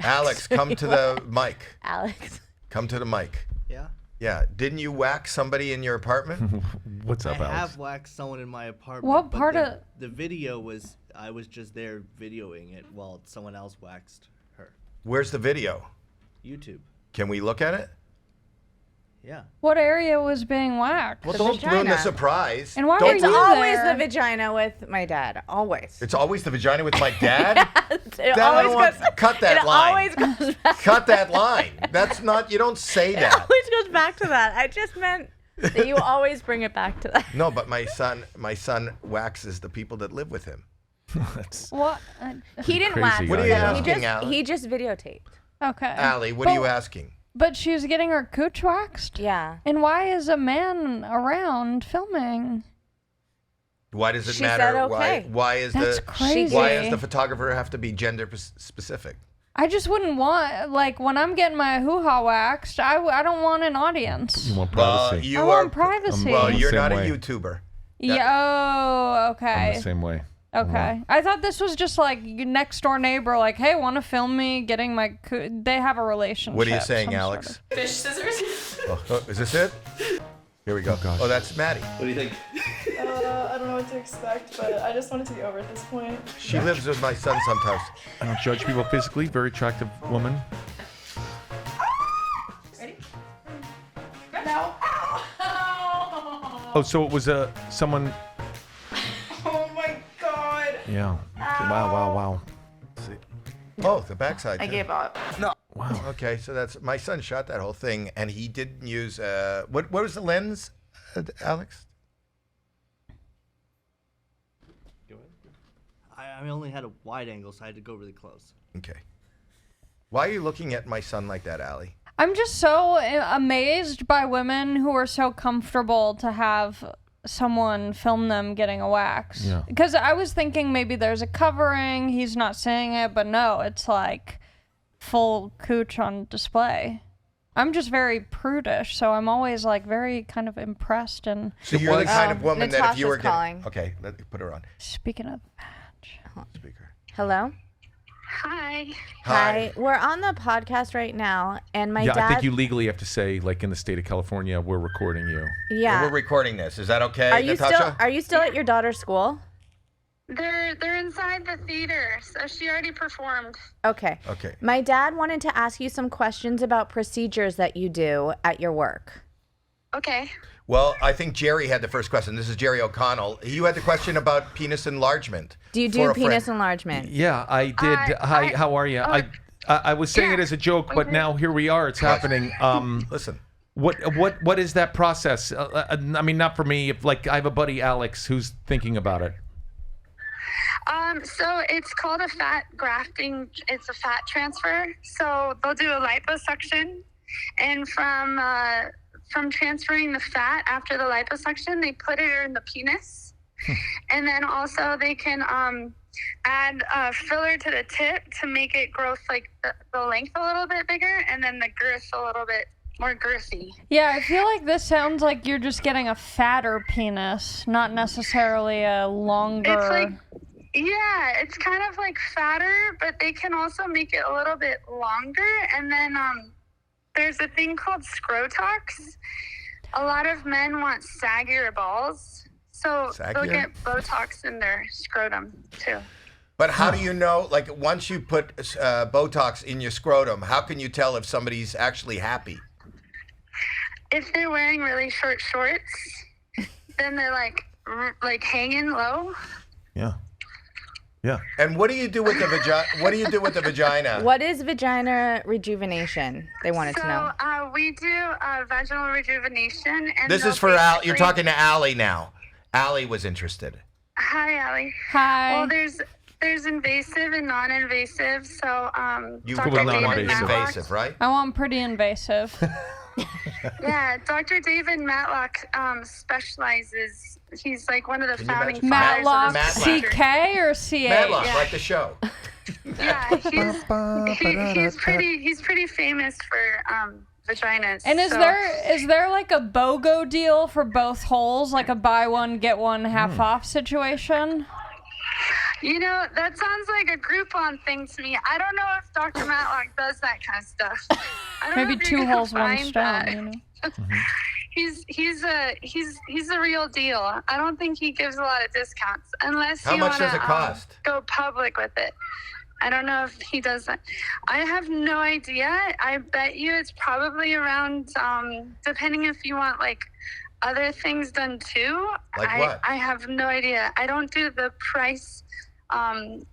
Alex, come to the mic. Alex. Come to the mic. Yeah. Yeah. Didn't you wax somebody in your apartment? What's up, I Alex? have waxed someone in my apartment. What but part of- the video was I was just there videoing it while someone else waxed her. Where's the video? YouTube. Can we look at it? Yeah. What area was being waxed? Well, The don't ruin the vagina. surprise. And why Don't were It's you always there? the vagina with my dad. Always. It's always the vagina with my dad? It Dad, I don't want- cut that it line. always goes back. Cut that line. That's not, you don't say It that. always goes back to that. I just meant that you always bring it back to that. No, but my son waxes the people that live with him. That's What? He didn't Crazy wax. What are you them. asking, Alan? He just videotaped. Okay. Allie, what are you asking? But she's getting her cooch waxed? Yeah. And why is a man around filming? Why does it She matter? said okay. Why is That's the crazy. why does the photographer have to be gender specific? I just wouldn't want, like, when I'm getting my hoo-ha waxed, I don't want an audience. You want Well, privacy. you I are want privacy. well, I'm the you're same not way. a YouTuber. Yeah, oh, I'm okay. the same way. Okay. I thought this was just like your next door neighbor, like, hey, want to film me getting my. They have a relationship. What are you saying, some sort Alex? of- Fish scissors. Oh, is this it? Here we go. gosh. Oh, that's Maddie. What do you think? I don't know what to expect, but I just want it to be over at this point. She lives with my son sometimes. I don't judge people physically. Very attractive woman. Ready? No. Oh, so it was someone. Oh my god. Yeah. Wow. See. Oh, the backside. I too. gave up. Wow. Okay, so that's my son shot that whole thing, and he didn't use what was the lens, Alex? I only had a wide angle, so I had to go really close. Okay. Why are you looking at my son like that, Allie? I'm just so amazed by women who are so comfortable to have someone film them getting a wax. Yeah. Because I was thinking maybe there's a covering, he's not saying it, but no, it's like full cooch on display. I'm just very prudish, so I'm always like very kind of impressed. And So you're the kind of woman that if you were Natasha's calling. okay, let me put her on speaking of speaker. Hello. Hi. Hi. We're on the podcast right now, and my Yeah, dad. I think you legally have to say, like in the state of California, we're recording you. Yeah. We're recording this. Is that okay, Are you Natasha? still at your daughter's school? They're inside the theater, so she already performed. Okay. Okay. My dad wanted to ask you some questions about procedures that you do at your work. Okay. Well, I think Jerry had the first question. This is Jerry O'Connell. You had the question about penis enlargement. Do you for do a penis friend. enlargement? Yeah, I did. Hi, how are you? I was saying it as a joke, but now here we are. It's happening. Listen. What is that process? I mean, not for me. If like I have a buddy Alex who's thinking about it. So it's called a fat grafting. It's a fat transfer. So they'll do a liposuction, and from transferring the fat after the liposuction, they put it in the penis, and then also they can add filler to the tip to make it grow like the length a little bit bigger, and then the girth a little bit more girthy. Yeah, I feel like this sounds like you're just getting a fatter penis, not necessarily a longer. It's like, yeah, it's kind of like fatter, but they can also make it a little bit longer. And then there's a thing called scrotox. A lot of men want saggier balls, so they'll Saggier? get Botox in their scrotum too. But how do you know, like, once you put Botox in your scrotum, how can you tell if somebody's actually happy? If they're wearing really short shorts, then they're like hanging low. Yeah. Yeah. And what do you do with the vagina? What do you do with the vagina? What is vagina rejuvenation? They wanted to know. So we do vaginal rejuvenation. And This they'll is for Al. You're basically- talking to Allie now. Allie was interested. Hi, Allie. Hi. Well, there's invasive and non-invasive. So You Dr. go with David non-invasive. Matlock. Invasive, right? I want pretty invasive. Yeah, Dr. David Matlock specializes. He's like one of the Can you founding imagine? fathers Matlock, of this Matlock. procedure. CK or CA? Matlock, Yeah. like the show. Yeah, he's pretty famous for vaginas. And is So, there like a BOGO deal for both holes, like a buy one get one half off situation? You know, that sounds like a Groupon thing to me. I don't know if Dr. Matlock does that kind of stuff. I don't Maybe know if you're 2 gonna holes, 1 find stone. that. You know? He's a real deal. I don't think he gives a lot of discounts unless How you much wanna, does it cost? go public with it. I don't know if he does that. I have no idea. I bet you it's probably around, depending if you want like other things done too. Like what? I have no idea. I don't do the price. I'm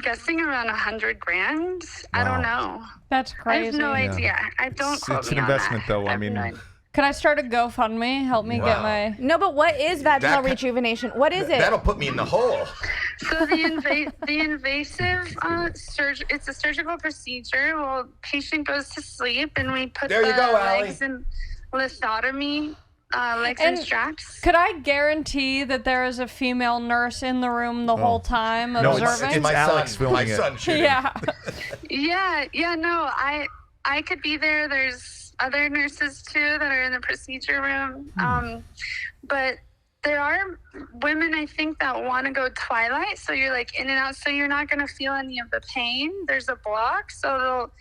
guessing around $100 grand. I don't know. That's I crazy. have no idea. I don't. It's quote an me on investment, that. though. I have mean, no idea. Could I start a GoFundMe? Help me get my. No, but what is vaginal That- rejuvenation? What is it? That'll put me in the hole. So the invasive it's a surgical procedure. Well, patient goes to sleep, and we put There you the go, Allie. legs in lithotomy, legs And and straps. Could I guarantee that there is a female nurse in the room the whole time No, it's observing? my Alex son. filming My it. son shooting. Yeah. Yeah, no, I could be there. There's other nurses too that are in the procedure room. But there are women, I think, that want to go twilight, so you're like in and out, so you're not going to feel any of the pain. There's a block, so they'll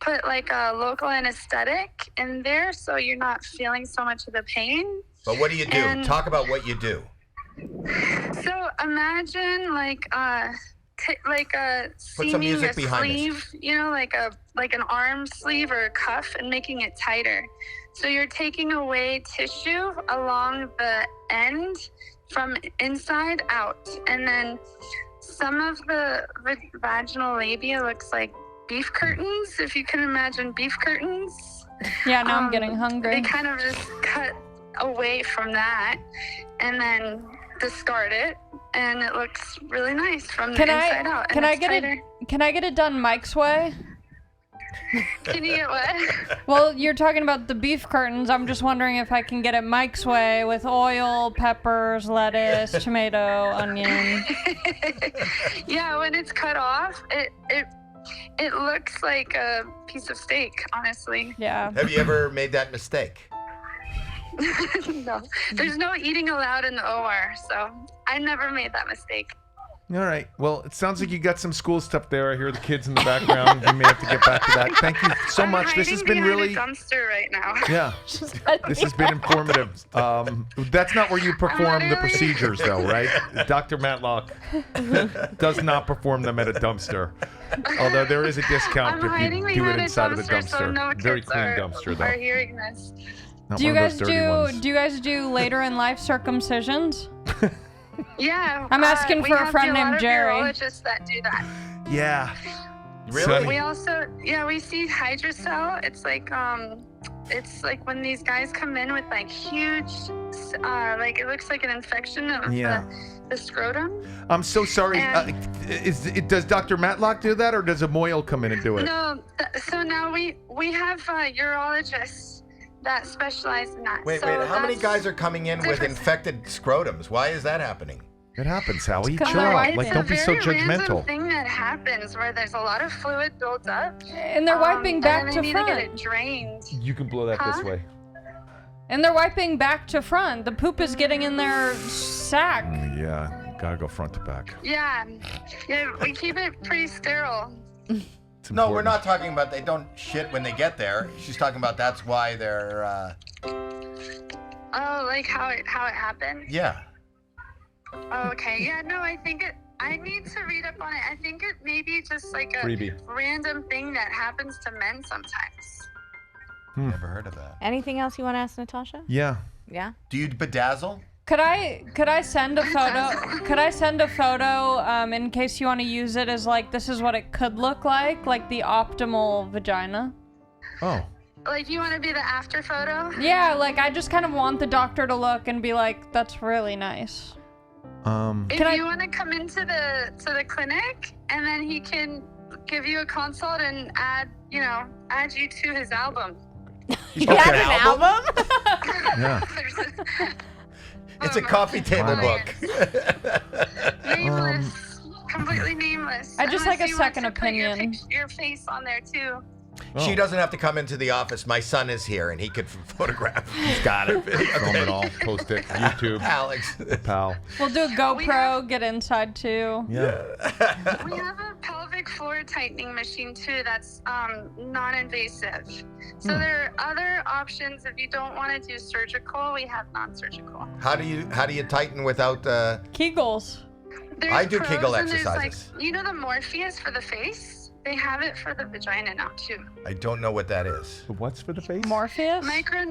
put like a local anesthetic in there, so you're not feeling so much of the pain. But what do you do? And- Talk about what you do. So imagine like some seaming music a behind this. sleeve, you know, like an arm sleeve or a cuff, and making it tighter. So you're taking away tissue along the end from inside out, and then some of the vaginal labia looks like beef curtains, if you can imagine beef curtains. Yeah, now I'm getting hungry. They kind of just cut away from that and then discard it, and it looks really nice from the inside out. And Can I it's get tighter. it? Can I get it done Mike's way? Can you get what? Well, you're talking about the beef curtains. I'm just wondering if I can get it Mike's way with oil, peppers, lettuce, tomato, onion. Yeah, when it's cut off, it looks like a piece of steak, honestly. Yeah. Have you ever made that mistake? No, there's no eating allowed in the OR, so I never made that mistake. All right. Well, it sounds like you got some school stuff there. I hear the kids in the background. You may have to get back to that. Thank you so I'm much. This has hiding been behind really. a dumpster right now. Yeah. This has been informative. That's not where you perform the literally- procedures, though, right? Dr. Matlock does not perform them at a dumpster. Although there is a discount I'm if you hiding do it behind a inside of the dumpster, so dumpster. no Very kids clean are dumpster, though. hearing this. Not Do you one of guys those dirty ones. do you guys do later in life circumcisions? Yeah. I'm asking we for a have friend lot named of Jerry. urologists that do that. Yeah. Really? We also, we see hydrocell. It's like when these guys come in with like huge, like it looks like an infection of the scrotum. I'm so sorry. And- Does Dr. Matlock do that, or does a Moyle come in and do it? No, so now we have urologists that specialize in that. Wait, so how many that's guys are coming in with different. infected scrotums? Why is that happening? It happens, Howie. It's Chill kinda out. like Like, It's don't be so a very random judgmental. thing that happens where there's a lot of fluid built up. And they're wiping back and to then they need to get front. it drained. You can blow that this Huh? way. And they're wiping back to front. The poop is getting in their sack. Yeah, gotta go front to back. Yeah, we keep it pretty sterile. It's No, we're important. not talking about they don't shit when they get there. She's talking about that's why they're, Oh, like how it happened? yeah. Oh, okay. Yeah, no, I need to read up on it. I think it may be just like a Freebie. random thing that happens to men sometimes. Never heard of that. Anything else you want to ask Natasha? Yeah. Yeah. Do you bedazzle? Could I send a photo? Could I send a photo in case you want to use it as like this is what it could look like the optimal vagina? Oh. Like, you want to be the after photo? Yeah, like I just kind of want the doctor to look and be like, that's really nice. If Can I- you want to come into the clinic, and then he can give you a consult and add you to his album. You Okay. have an album? Yeah. It's a coffee table book. Nameless, completely nameless. I just like a Unless you want second to put opinion. Your face on there too. She doesn't have to come into the office. My son is here, and he could photograph. He's got it. Film it all. Post it. YouTube. Alex. Pal. We'll do a GoPro, get inside too. Yeah. We have a pelvic floor tightening machine too that's non-invasive. So there are other options if you don't want to do surgical. We have non-surgical. How do you tighten without? Kegels. There's I do pros Kegel and there's, exercises. you know the Morpheus for the face? They have it for the vagina now too. I don't know what that is. What's for the face? Morpheus? Micro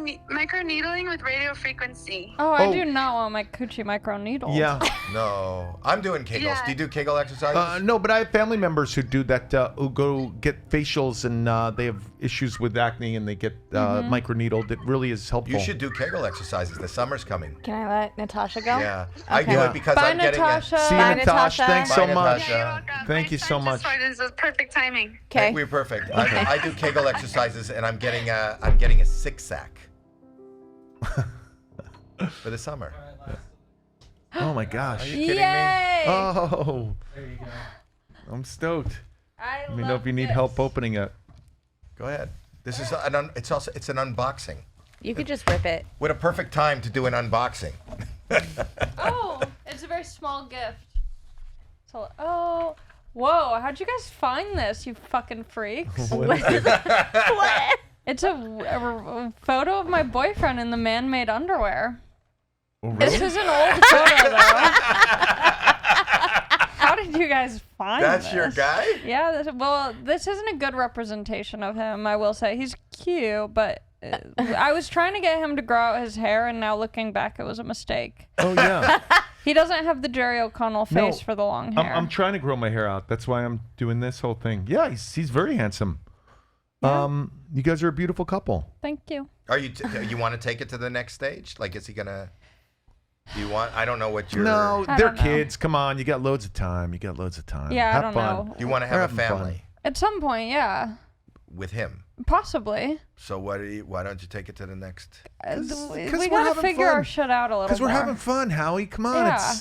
needling with radio frequency. Oh, I do not want my coochie micro needled. Yeah. No, I'm doing Kegels. Yeah. Do you do Kegel exercises? No, but I have family members who do that, who go get facials and they have issues with acne and they get microneedled. It really is helpful. You should do Kegel exercises. The summer's coming. Can I let Natasha go? Yeah, I do Okay. it because Bye, I'm getting Natasha. See you, Bye, Natasha. Natasha. Thanks Bye, so Natasha. much. You're welcome. Thank My you so son much. just started. This is perfect timing. Okay. We're perfect. I do Kegel exercises, and I'm getting a 6-sack for the summer. Oh my gosh. Are you kidding me? Yay! Oh. There you go. I'm stoked. Let me know if you need help opening it. Go ahead. This is it's an unboxing. You could just rip it. What a perfect time to do an unboxing. Oh, it's a very small gift. So, oh, whoa! How'd you guys find this, you fucking freaks? What is it? What? It's a photo of my boyfriend in the man-made underwear. Oh, This really? is an old photo, though. How did you guys find That's this? your guy? Yeah. This isn't a good representation of him, I will say. He's cute, but I was trying to get him to grow out his hair, and now looking back, it was a mistake. Oh, yeah. He doesn't have the Jerry O'Connell face for the long hair. I'm trying to grow my hair out. That's why I'm doing this whole thing. Yeah, he's very handsome. You guys are a beautiful couple. Thank you. Are you you want to take it to the next stage? Like, is he gonna? Do you want? I don't know what you're. No, I they're don't know. kids. Come on, you got loads of time. Yeah, Have I don't fun. know. You want to We're have a having fun. family At some point, yeah. with him. Possibly. So why don't you take it to the next? We we're gotta having figure fun. our shit out a little Because we're more. having fun, Howie. Come on, Yeah.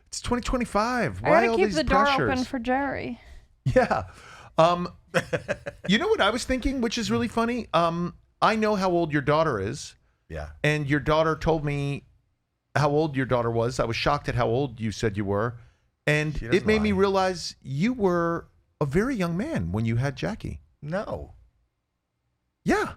it's 2025. I Why gotta all keep these the door pressures? open for Jerry. Yeah. You know what I was thinking, which is really funny? I know how old your daughter is, Yeah. and your daughter told me how old your daughter was. I was shocked at how old you said you were, and She it doesn't made me lie. realize you were a very young man when you had Jackie. No. Yeah.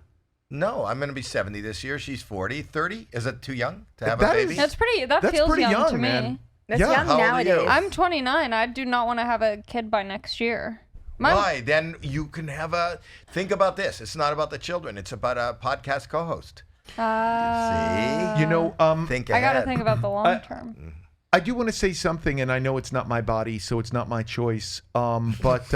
No, I'm gonna be 70 this year. She's 40. 30? Is it too young to have That a baby? is- That That's feels pretty young to me. man. That's Yeah. young How old are you? nowadays. I'm 29. I do not want to have a kid by next year. Why? Then you can have a. Think about this. It's not about the children. It's about a podcast co-host. See? You know, Think I ahead. gotta think about the long term. I do want to say something, and I know it's not my body, so it's not my choice. But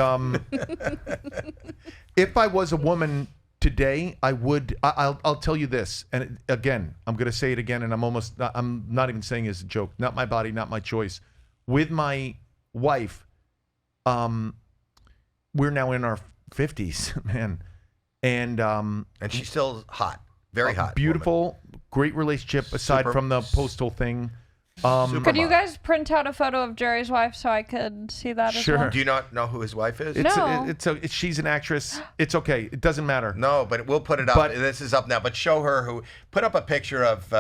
if I was a woman today, I would. I'll tell you this, and again, I'm going to say it again, and I'm not even saying it as a joke. Not my body, not my choice. With my wife, we're now in our 50s, man, and she's still hot, very hot, beautiful, great relationship. Aside Super- from the postal thing. Could you guys print out a photo of Jerry's wife so I could see that as Sure. well? Do you not know who his wife is? She's an actress. It's okay. It doesn't matter. No, but we'll put it up. But- This is up now. But show her put up a picture of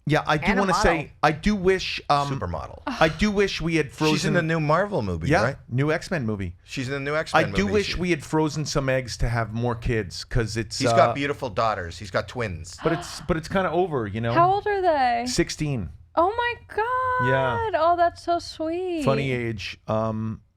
Yeah, I do And a want to model. say, I do wish, supermodel. I do wish we had frozen. She's in the new Marvel movie, yeah, right? new X-Men movie. She's in the new I X-Men movie. do wish we had frozen some eggs to have more kids, because it's. He's got beautiful daughters. He's got twins. But it's kind of over, you know. How old are they? 16. Oh my god. Yeah. Oh, that's so sweet. Funny age.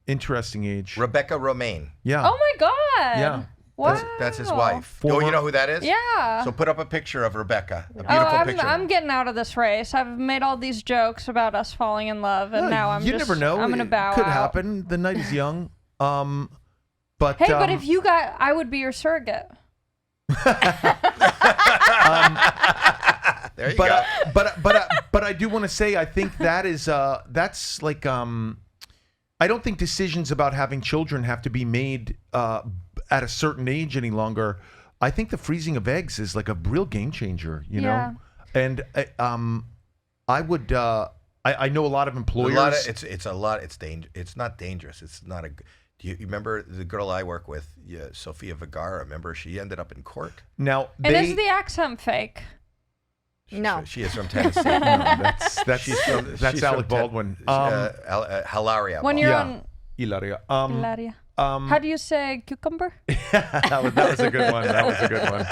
Interesting age. Rebecca Romaine. Yeah. Oh my god. Yeah. Wow. That's his wife. Oh, you know who that is? Yeah. So put up a picture of Rebecca. A Oh, beautiful picture. I'm getting out of this race. I've made all these jokes about us falling in love, and now I'm you just. never know. I'm gonna bow Could out. happen. The night is young. But Hey, but if you got, I would be your surrogate. There you go. But I do want to say, I think that is that's like I don't think decisions about having children have to be made at a certain age any longer. I think the freezing of eggs is like a real game changer, you Yeah. know. And I would I know a lot of employers. It's not dangerous. It's not a. You remember the girl I work with, Sofia Vergara? Remember, she ended up in court. Now, And is the accent fake? No. She is from Tennessee. that's She's from Alec Baldwin. Hilaria. When you're yeah. on Hilaria. Hilaria. How do you say cucumber? that was a good one. That was a good one.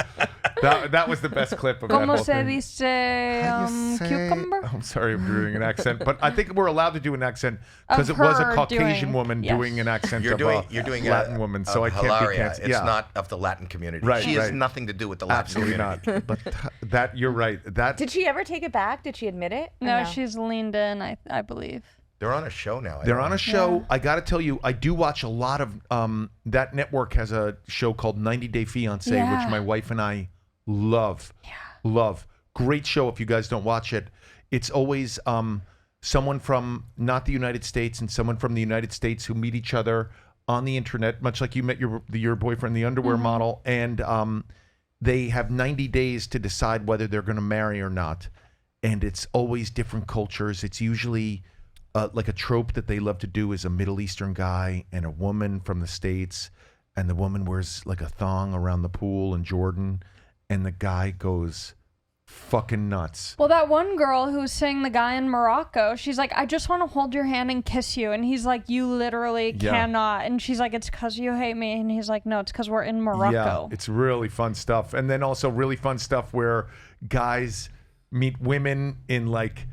That was the best clip of that Como whole se thing. dice cucumber? I'm sorry I'm doing an accent, but I think we're allowed to do an accent because Of it was a her Caucasian doing- woman yes. doing an accent You're of doing a Latin woman, so I can't be Hilaria. canceled. It's Yeah. not of the Latin community. Right, She has right. nothing to do with the Latin Absolutely community. not. But that you're right. That Did she ever take it back? Did she admit it? Or No, she's leaned in, I believe. They're on a show now. they're on a show. I got to tell you, I do watch a lot of that network has a show called 90 Day Fiancé, Yeah. which my wife and I love. Love. Great show if you guys don't watch it. It's always someone from not the United States and someone from the United States who meet each other on the internet, much like you met your boyfriend, the underwear model, and they have 90 days to decide whether they're going to marry or not. And it's always different cultures. It's usually like a trope that they love to do is a Middle Eastern guy and a woman from the States, and the woman wears like a thong around the pool in Jordan, and the guy goes fucking nuts. Well, that one girl who was seeing the guy in Morocco, she's like, I just want to hold your hand and kiss you. And he's like, you literally cannot. And she's like, it's because you hate me. And he's like, no, it's because we're in Morocco. Yeah, it's really fun stuff. And then also really fun stuff where guys meet women in like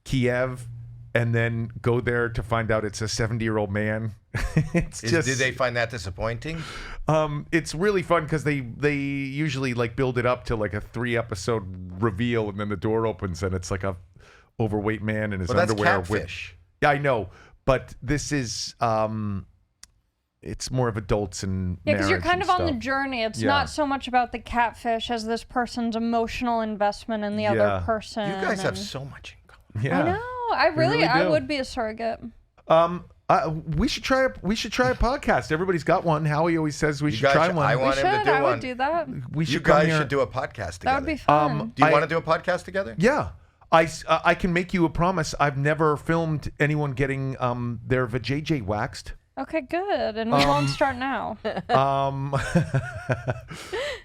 Kiev and then go there to find out it's a 70-year-old man. Did they find that disappointing? It's really fun because they usually like build it up to like a 3-episode reveal, and then the door opens and it's like a overweight man in his Well, that's underwear. catfish. Yeah, I know, but this is it's more of adults and Yeah, because you're kind of on the stuff. journey. It's Yeah. not so much about the catfish as this person's emotional investment in the Yeah. other person. You guys have and- so much in common. Yeah. I know. I really I do. would be a surrogate. We should try a podcast. Everybody's got one. Howie always says we You should guys try should- one. I We want him should. to do I one. would do that. We You should come guys here. should do a podcast together. That would be fun. Do you I- want to do a podcast together? Yeah. I can make you a promise. I've never filmed anyone getting their vajayjay waxed. Okay, good. And we won't start now.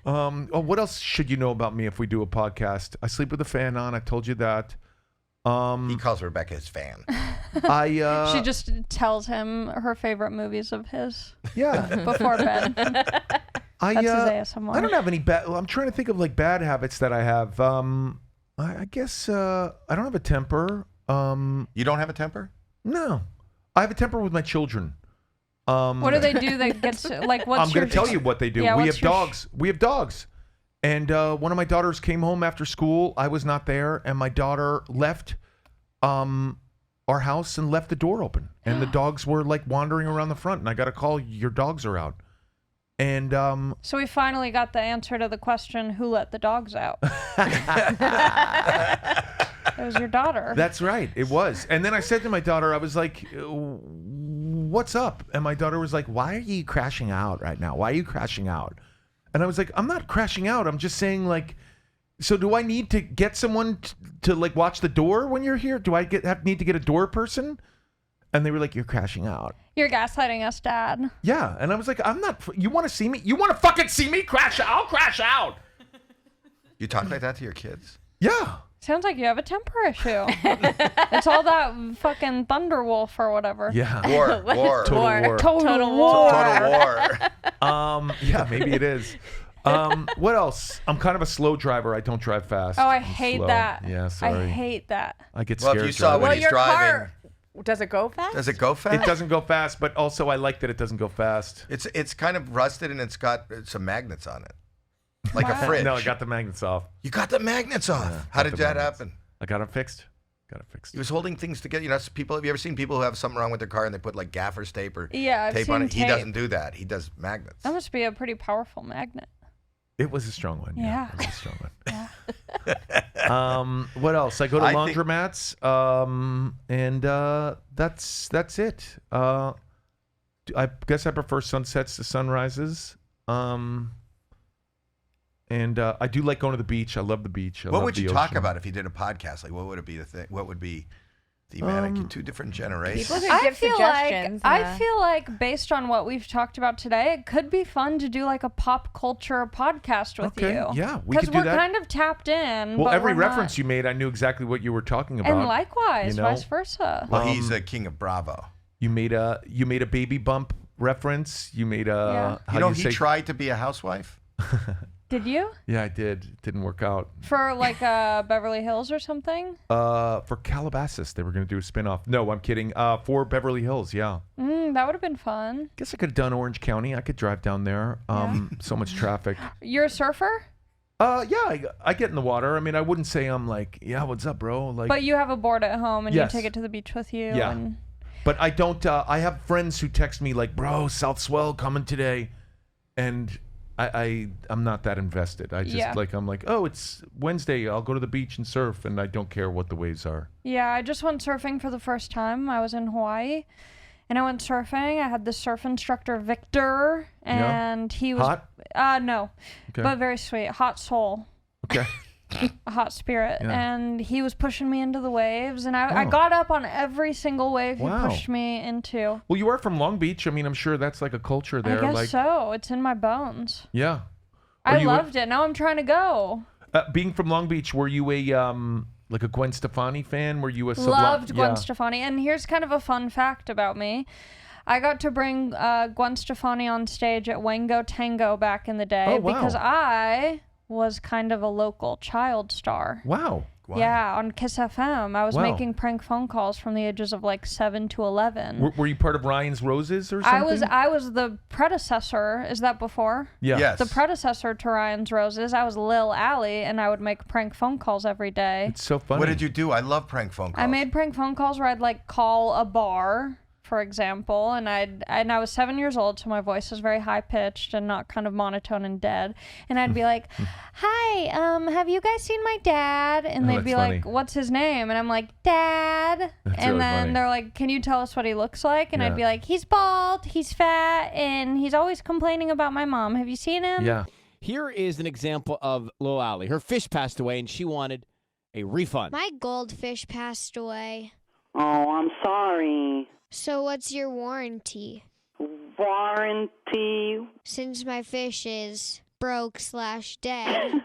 What else should you know about me if we do a podcast? I sleep with a fan on. I told you that. He calls Rebecca his fan. She just tells him her favorite movies of his yeah. before bed. I That's his ASMR. I don't have any bad. I'm trying to think of like bad habits that I have. I guess I don't have a temper. You don't have a temper? No, I have a temper with my children. What do they do that gets like? What's I'm going to tell you what they do. Yeah, we what's have your dogs. We have dogs. And one of my daughters came home after school. I was not there, and my daughter left our house and left the door open. And the dogs were like wandering around the front. And I got a call, your dogs are out. And So we finally got the answer to the question, who let the dogs out? It was your daughter. that's right, it was. And then I said to my daughter, I was like, what's up? And my daughter was like, why are you crashing out right now? Why are you crashing out? And I was like, I'm not crashing out. I'm just saying, like, so do I need to get someone to like watch the door when you're here? Do I need to get a door person? And they were like, you're crashing out. You're gaslighting us, Dad. Yeah. And I was like, I'm not. You want to see me? You want to fucking see me crash out? I'll crash out. You talk like that to your kids? Yeah. Sounds like you have a temper issue. It's all that fucking Thunderwolf or whatever. Yeah. War. Total war. Total war. Total war. Yeah, maybe it is. What else? I'm kind of a slow driver. I don't drive fast. Oh, I I'm hate slow. that. Yeah, sorry. I hate that. I get Well, scared. if you saw driving. when Well, he's your driving. car, does it go fast? Does it go fast? It doesn't go fast, but also I like that it doesn't go fast. It's kind of rusted and it's got some magnets on it. Like a Wow. fridge. No, I got the magnets off. You got the magnets off. Yeah, How got did the that magnets. happen? I got it fixed. He was holding things together. You know, people. Have you ever seen people who have something wrong with their car and they put like gaffer's tape or Yeah, I've tape on seen it? He tape. doesn't do that. He does magnets. That must be a pretty powerful magnet. It was a strong one. Yeah. It was a strong one. What else? I go to I think- laundromats, and that's it. I guess I prefer sunsets to sunrises. And I do like going to the beach. I love the beach. What would you talk about if you did a podcast? Like, what would it be the thing? What would be Thematic, two different generations. People could give suggestions. I feel like based on what we've talked about today, it could be fun to do like a pop culture podcast with you. Yeah, we because could do we're that. kind of tapped in. Well, but every we're reference not. you made, I knew exactly what you were talking about. And likewise, you know? vice versa. Well, he's a king of Bravo. You made a baby bump reference. You made a how he tried to be a housewife. Did you? Yeah, I did. It didn't work out. For like Beverly Hills or something? For Calabasas, they were going to do a spinoff. No, I'm kidding. For Beverly Hills, yeah. That would have been fun. Guess I could have done Orange County. I could drive down there. So much traffic. You're a surfer? Yeah, I get in the water. I mean, I wouldn't say I'm like, yeah, what's up, bro? Like, But you have a board at home and Yes. you take it to the beach with you. Yeah. And But I don't. I have friends who text me like, bro, South Swell coming today, and I'm not that invested. I just I'm like, oh, it's Wednesday. I'll go to the beach and surf, and I don't care what the waves are. yeah, I just went surfing for the first time. I was in Hawaii, and I went surfing. I had the surf instructor Victor, and he was hot. No, Okay. but very sweet, hot soul, Okay. a hot spirit, Yeah. and he was pushing me into the waves, and I got up on every single wave he Wow. pushed me into. Well, you are from Long Beach. I mean, I'm sure that's like a culture there. I guess like, so. It's in my bones. yeah. I loved it. Now I'm trying to go. Being from Long Beach, were you a like a Gwen Stefani fan? Were you a Loved Gwen Stefani. And here's kind of a fun fact about me. I got to bring Gwen Stefani on stage at Wango Tango back in the day because I was kind of a local child star. Wow. Yeah, on Kiss FM. I was making prank phone calls from the ages of like 7 to 11. Were you part of Ryan's Roses or something? I was the predecessor. Is that before? Yeah. Yes. The predecessor to Ryan's Roses. I was Lil Allie, and I would make prank phone calls every day. It's so funny. What did you do? I love prank phone calls. I made prank phone calls where I'd like call a bar, for example, and I was 7 years old, so my voice was very high pitched and not kind of monotone and dead. And I'd be like, "Hi, have you guys seen my dad?" And they'd be like, "What's his name?" And I'm like, "Dad." That's and really then funny. they're like, "Can you tell us what he looks like?" And Yeah. I'd be like, "He's bald, he's fat, and he's always complaining about my mom. Have you seen him?" Yeah. Here is an example of Lil Allie. Her fish passed away, and she wanted a refund. My goldfish passed away. Oh, I'm sorry. So what's your warranty? Warranty? Since my fish is broke/dead,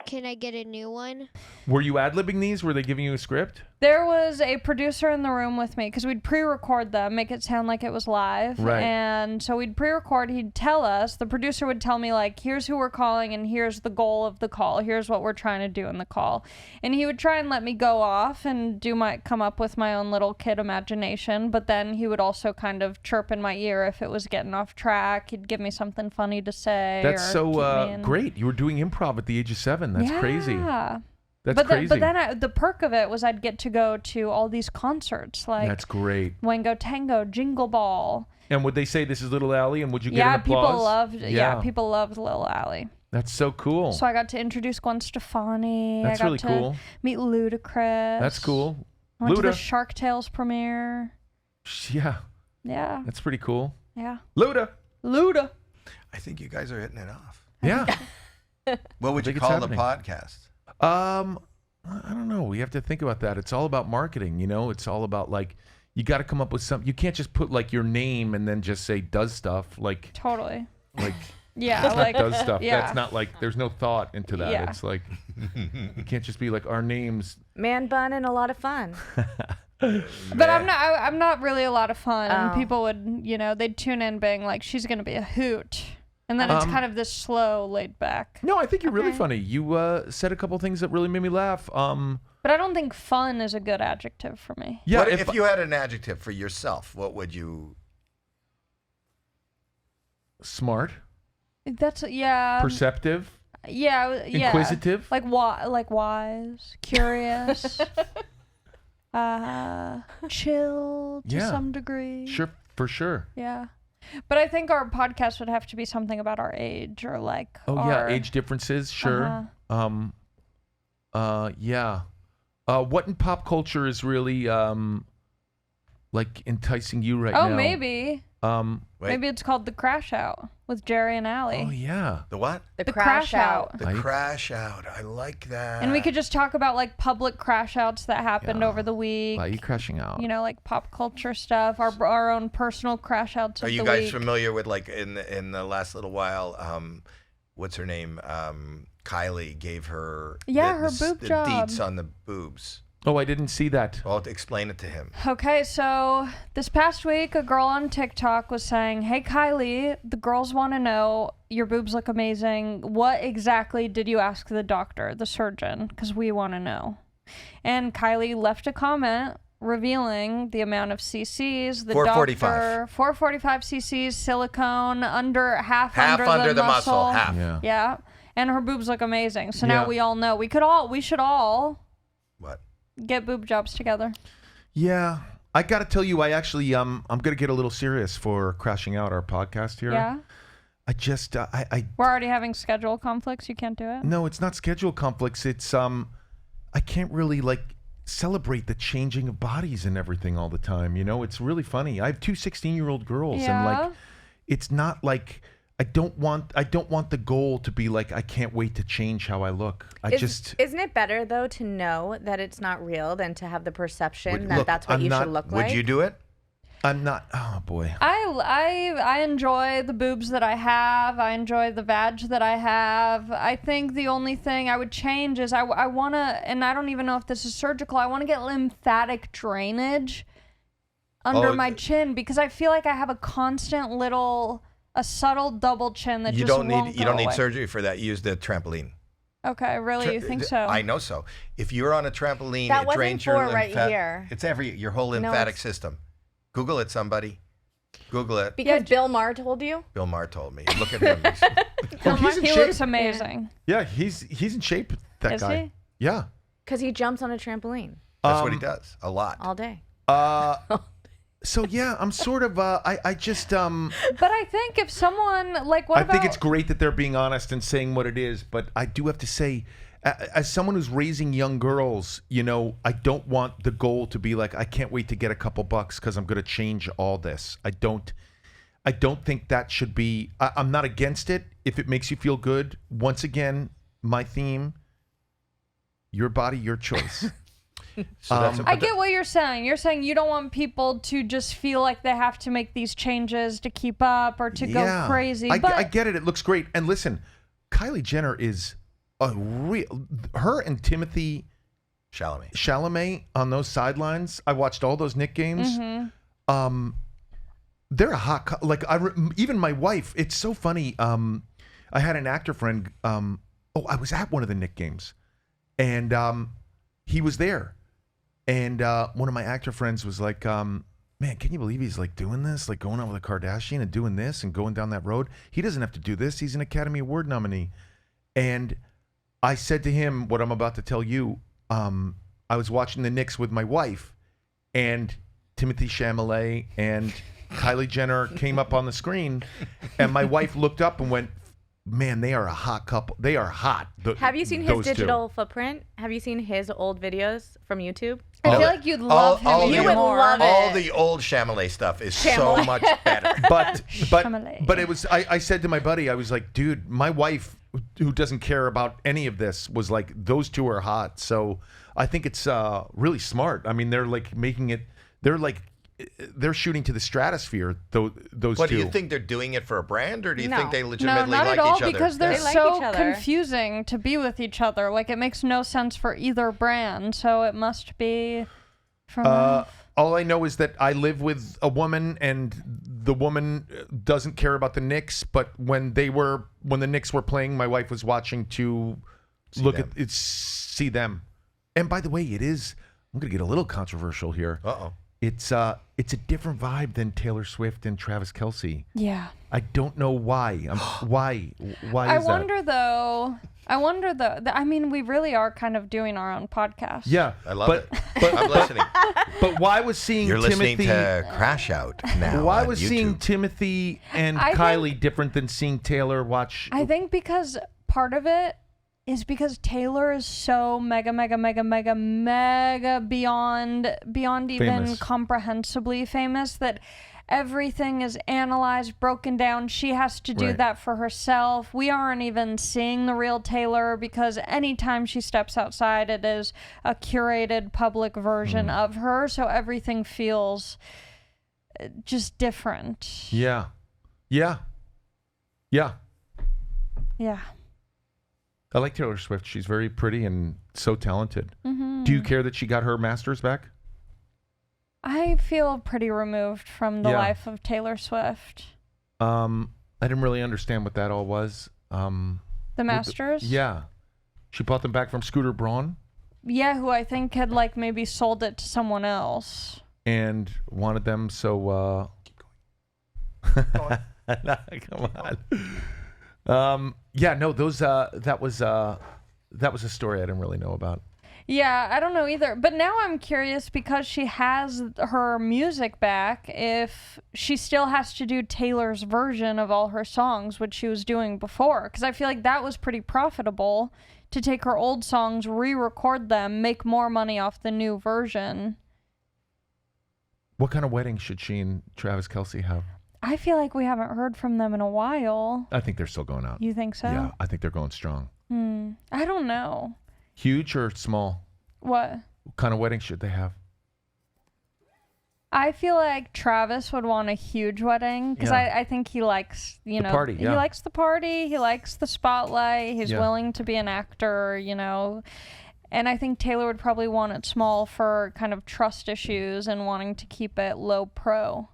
can I get a new one? Were you ad-libbing these? Were they giving you a script? There was a producer in the room with me because we'd pre-record them, make it sound like it was live. Right. And so we'd pre-record, he'd tell us, the producer would tell me like, here's who we're calling and here's the goal of the call. Here's what we're trying to do in the call. And he would try and let me go off and come up with my own little kid imagination. But then he would also kind of chirp in my ear if it was getting off track. He'd give me something funny to say. That's or so keep me in. great. You were doing improv at the age of 7. That's crazy. Yeah. That's crazy. But then the perk of it was I'd get to go to all these concerts, like That's great. Wango Tango, Jingle Ball. And would they say this is Little Allie, and would you get an applause? People loved Lil Allie. That's so cool. So I got to introduce Gwen Stefani. That's I got really to cool. meet Ludacris. That's cool. I went to the Luda. Shark Tales premiere. Yeah. Yeah. That's pretty cool. Yeah. Luda. I think you guys are hitting it off. Yeah. What would you think it's call the happening. podcast? I don't know. We have to think about that. It's all about marketing, you know? It's all about like you got to come up with something. You can't just put like your name and then just say does stuff like Totally. yeah, like does stuff. yeah. That's not like there's no thought into that. Yeah. It's like you can't just be like our names. Man bun and a lot of fun. But I'm not really a lot of fun. And Oh. people would, they'd tune in being like, she's going to be a hoot. And then it's kind of this slow, laid back. No, I think you're really Okay. funny. You said a couple things that really made me laugh. But I don't think fun is a good adjective for me. Yeah, What if you had an adjective for yourself, what would you? Smart, That's, yeah. perceptive, Yeah. inquisitive. Like wise, curious, chill to Yeah. some degree. Sure, for sure. Yeah. But I think our podcast would have to be something about our age or like Yeah, age differences, sure. Yeah. What in pop culture is really like enticing you right now. Oh, maybe. Wait. Maybe it's called The Crash Out with Jerry and Allie. Oh yeah. The what? The Crash Out. The crash out. I like that. And we could just talk about like public crash outs that happened over the week. Why are you crashing out? You know, like pop culture stuff, our own personal crash outs of Are the you guys week. familiar with like in the last little while? What's her name? Kylie gave her her boob the job. deets on the boobs. Oh, I didn't see that. Well, explain it to him. Okay, so this past week, a girl on TikTok was saying, "Hey, Kylie, the girls want to know, your boobs look amazing. What exactly did you ask the doctor, the surgeon? Because we want to know." And Kylie left a comment revealing the amount of cc's. The 445. doctor, 445 cc's, silicone, half under the muscle. Half. Yeah. And her boobs look amazing. So now we all know. We should all What? get boob jobs together. Yeah. I got to tell you, I actually, I'm going to get a little serious for crashing out our podcast here. Yeah. I just, We're already having schedule conflicts. You can't do it. No, it's not schedule conflicts. It's, I can't really like celebrate the changing of bodies and everything all the time. You know, it's really funny. I have two 16-year-old girls and like, it's not like, I don't want the goal to be like, I can't wait to change how I look. Isn't it better though to know that it's not real than to have the perception that that's what you should look like? Would you do it? I'm not. Oh boy. I enjoy the boobs that I have. I enjoy the vag that I have. I think the only thing I would change is I want to, and I don't even know if this is surgical, I want to get lymphatic drainage under my chin because I feel like I have a constant a subtle double chin that You just don't won't need go you don't need away. surgery for that. Use the trampoline. Okay, really? You think so? I know so. If you're on a trampoline, That it wasn't drains your for right here. It's your whole lymphatic system. Google it, somebody. Google it. Because Bill Maher told you? Bill Maher told me. Look at him. He looks amazing. Yeah, he's in shape. That Is guy. he? Yeah. Because he jumps on a trampoline That's what he does a lot. all day. So yeah, I'm sort of. I just. But I think if someone like what I about? think it's great that they're being honest and saying what it is, but I do have to say, as someone who's raising young girls, you know, I don't want the goal to be like, I can't wait to get a couple bucks because I'm going to change all this. I don't think that should be. I'm not against it if it makes you feel good. Once again, my theme: your body, your choice. I get what you're saying. You're saying you don't want people to just feel like they have to make these changes to keep up or to go crazy. I But get it. It looks great. And listen, Kylie Jenner is a real. Her and Timothy Chalamet on those sidelines. I watched all those Knicks games. Mm-hmm. They're a hot. Even my wife. It's so funny. I had an actor friend. I was at one of the Knicks games, and he was there. And one of my actor friends was like, man, can you believe he's like doing this? Like going out with a Kardashian and doing this and going down that road? He doesn't have to do this. He's an Academy Award nominee. And I said to him what I'm about to tell you. I was watching the Knicks with my wife, and Timothy Chalamet and Kylie Jenner came up on the screen, and my wife looked up and went, man, they are a hot couple. They are hot. Have you seen his digital footprint? Have you seen his old videos from YouTube? I feel like you'd love him You even would more. love it. All the old Chalamet stuff is so much better. But Chalamet. it was. I said to my buddy, I was like, dude, my wife, who doesn't care about any of this, was like, those two are hot. So I think it's really smart. I mean, they're like making it. They're shooting to the stratosphere. Those What two. do you think they're doing it for a brand, or do you No. think they No, legitimately not like at all, each other? because they're They like so each other. confusing to be with each other. Like, it makes no sense for either brand, so it must be from all I know is that I live with a woman, and the woman doesn't care about the Knicks. But when the Knicks were playing, my wife was watching to see them. And by the way, I'm going to get a little controversial here. It's a different vibe than Taylor Swift and Travis Kelce. Yeah. I don't know why. Why I is wonder though. I mean, we really are kind of doing our own podcast. Yeah, I love it. I'm listening. But why was seeing You're Timothy? listening to Crash Out now. Why on was YouTube. seeing Timothy and I Kylie different than seeing Taylor watch? I think because part of it is because Taylor is so mega beyond even Famous. comprehensibly famous that everything is analyzed, broken down. She has to do Right. that for herself. We aren't even seeing the real Taylor because anytime she steps outside, it is a curated public version of her. So everything feels just different. Yeah. Yeah. Yeah. Yeah. I like Taylor Swift. She's very pretty and so talented. Mm-hmm. Do you care that she got her master's back? I feel pretty removed from the Yeah. life of Taylor Swift. I didn't really understand what that all was. The Masters? Yeah. She bought them back from Scooter Braun Yeah, who I think had like maybe sold it to someone else. and wanted them so keep going. Come on. Yeah, no, those that was a story I didn't really know about. Yeah, I don't know either. But now I'm curious because she has her music back if she still has to do Taylor's version of all her songs, which she was doing before. Because I feel like that was pretty profitable to take her old songs, re-record them, make more money off the new version. What kind of wedding should she and Travis Kelce have? I feel like we haven't heard from them in a while. I think they're still going out. You think so? Yeah, I think they're going strong. I don't know. Huge or small? What? What kind of wedding should they have? I feel like Travis would want a huge wedding because Yeah. I think he likes, you know, party, he yeah. likes the party, he likes the spotlight, he's Yeah. willing to be an actor, you know. And I think Taylor would probably want it small for kind of trust issues and wanting to keep it low pro.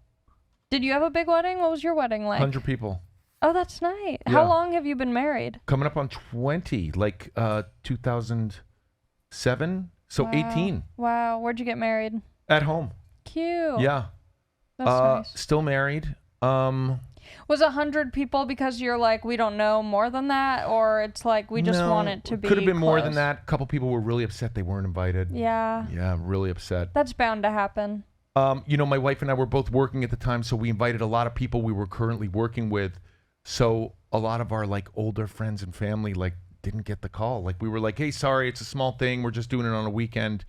Did you have a big wedding? What was your wedding like? 100 people. Oh, that's nice. Yeah. How long have you been married? Coming up on 20, like 2007. So Wow. 18 Wow. Where'd you get married? at home. Cute. Yeah. That's nice. Still married. Was 100 people because you're like, we don't know more than that? Or it's like, we just want it to be Could have been more than close? that. A couple people were really upset they weren't invited. Yeah. Yeah, really upset. That's bound to happen. You know, my wife and I were both working at the time, so we invited a lot of people we were currently working with. So a lot of our like older friends and family like didn't get the call. Like we were like, hey, sorry, it's a small thing. We're just doing it on a weekend.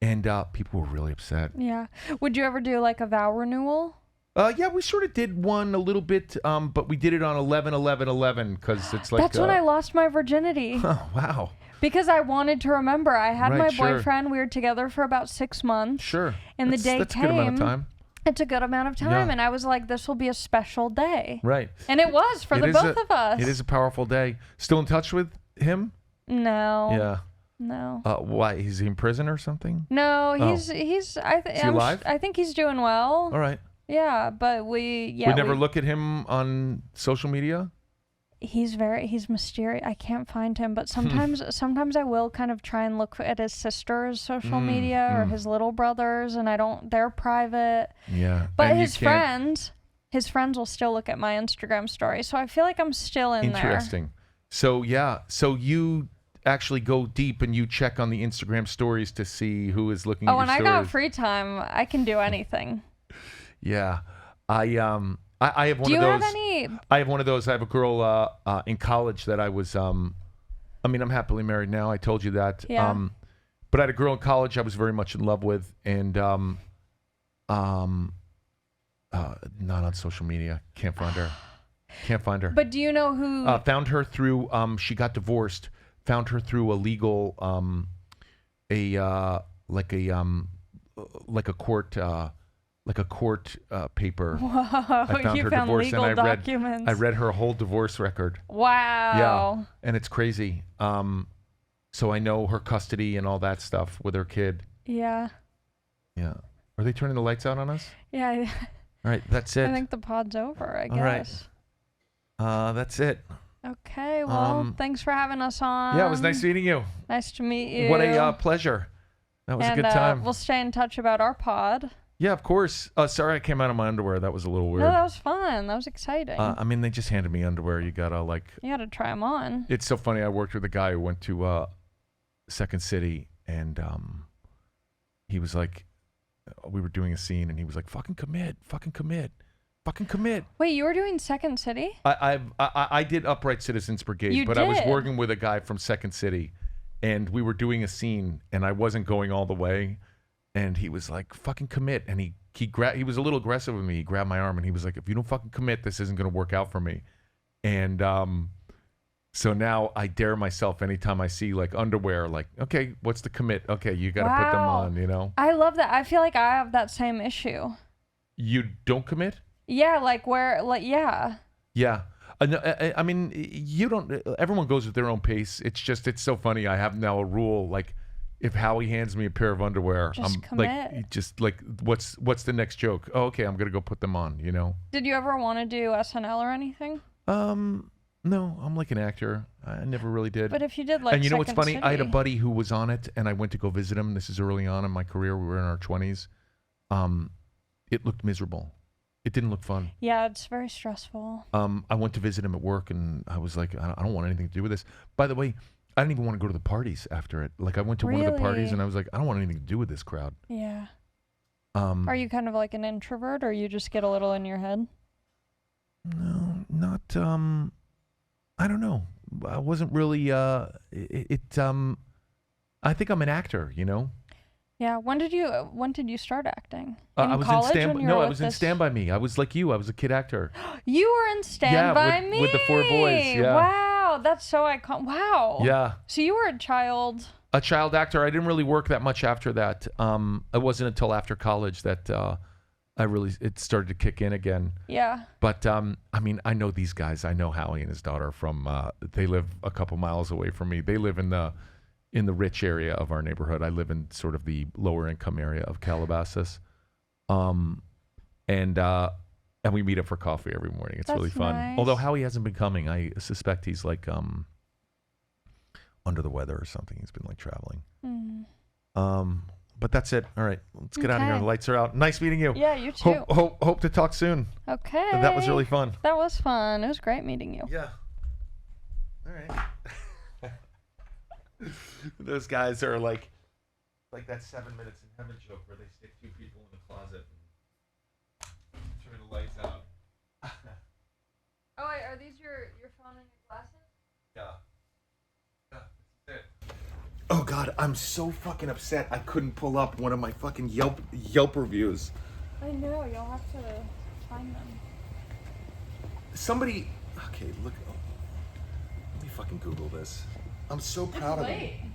And people were really upset. Yeah. Would you ever do like a vow renewal? Yeah, we sort of did one a little bit, but we did it on 11/11/11 because it's like. That's when I lost my virginity. Oh, wow. Because I wanted to remember. I had Right, my sure. boyfriend. We were together for about 6 months. Sure. And the day that's came. a good amount of time. It's a good amount of time. Yeah. And I was like, this will be a special day. Right. And it was for the both of us. It is a powerful day. Still in touch with him? No. Yeah. No. Why? Is he in prison or something? No, Oh. he's Is he alive? I think he's doing well. All right. Yeah, but we never look at him on social media? He's mysterious. I can't find him, but sometimes I will kind of try and look at his sister's social media or his little brother's, and they're private. Yeah. But And you his can't- friends will still look at my Instagram story, so I feel like I'm still in there. Interesting. So yeah, so you actually go deep and you check on the Instagram stories to see who is looking at Oh, your when I stories. got free time, I can do anything. Yeah. I have one Do you of those. have any? I have one of those. I have a girl in college that I was I mean, I'm happily married now. I told you that. Yeah. But I had a girl in college I was very much in love with, and not on social media. Can't find her. Can't find her. But do you know who? Found her through she got divorced. Found her through a legal like a court paper. Whoa! I found You her found divorce, legal and documents. I read her whole divorce record. Wow. Yeah, and it's crazy. So I know her custody and all that stuff with her kid. Yeah. Yeah. Are they turning the lights out on us? Yeah. All right, that's it. I think the pod's over. I All right. guess. That's it. Okay. Well, thanks for having us on. Yeah, it was nice meeting you. Nice to meet you. What a pleasure. That was a good time. We'll stay in touch about our pod. Yeah, of course. Sorry I came out of my underwear. That was a little weird. No, that was fun. That was exciting. I mean, they just handed me underwear. You gotta like. You had to try them on. It's so funny. I worked with a guy who went to Second City, and he was like, we were doing a scene, and he was like, fucking commit. Fucking commit. Wait, you were doing Second City? I did Upright Citizens Brigade, You but I was did? working with a guy from Second City, and we were doing a scene, and I wasn't going all the way, and he was like, "Fucking commit," and he was a little aggressive with me. He grabbed my arm, and he was like, "If you don't fucking commit, this isn't gonna work out for me," and so now I dare myself anytime I see like underwear, like, okay, what's the commit? Okay, you got to put them Wow. on, you know? I love that. I feel like I have that same issue. You don't commit? Yeah, yeah. Yeah. No, I mean, you don't, everyone goes at their own pace. It's just, it's so funny. I have now a rule, like, if Howie hands me a pair of underwear, Just I'm commit. like, just like, what's the next joke? Oh, okay, I'm going to go put them on, you know? Did you ever want to do SNL or anything? No, I'm like an actor. I never really did. But if you did, like, and you know what's Second funny? I had a City. buddy who was on it, and I went to go visit him. This is early on in my career. We were in our 20s. It looked miserable. It didn't look fun. Yeah, it's very stressful. I went to visit him at work, and I was like, I don't want anything to do with this. By the way, I didn't even want to go to the parties after it. Like, I went to one of the parties, Really? and I was like, I don't want anything to do with this crowd. Yeah. Are you kind of like an introvert, or you just get a little in your head? No, not. I don't know. I wasn't really. I think I'm an actor. You know. Yeah. When did you start acting? I was college in Stand. when you No, were I with was in this- Stand By Me. I was like you. I was a kid actor. You were in Stand By Me with the 4 boys. Yeah. Wow, that's so iconic. Wow. Yeah. So you were a child. A child actor. I didn't really work that much after that. It wasn't until after college that it started to kick in again. Yeah. But I mean, I know these guys. I know Howie and his daughter from. They live a couple miles away from me. They live in the rich area of our neighborhood. I live in sort of the lower income area of Calabasas. And we meet up for coffee every morning. It's really That's fun. nice. Although Howie hasn't been coming, I suspect he's like under the weather or something. He's been like traveling. But that's it. All right, let's get out of here. Okay. The lights are out. Nice meeting you. Yeah, you too. Hope to talk soon. Okay. That was really fun. That was fun. It was great meeting you. Yeah. All right. Those guys are like that 7 Minutes in Heaven joke where they stick 2 people in the closet and turn the lights out. Oh wait, are these your phone and your glasses? Yeah. That's it. Oh God, I'm so fucking upset. I couldn't pull up one of my fucking Yelp reviews. I know. You'll have to find them. Somebody. Okay, look. Let me fucking Google this. I'm so proud of late. it.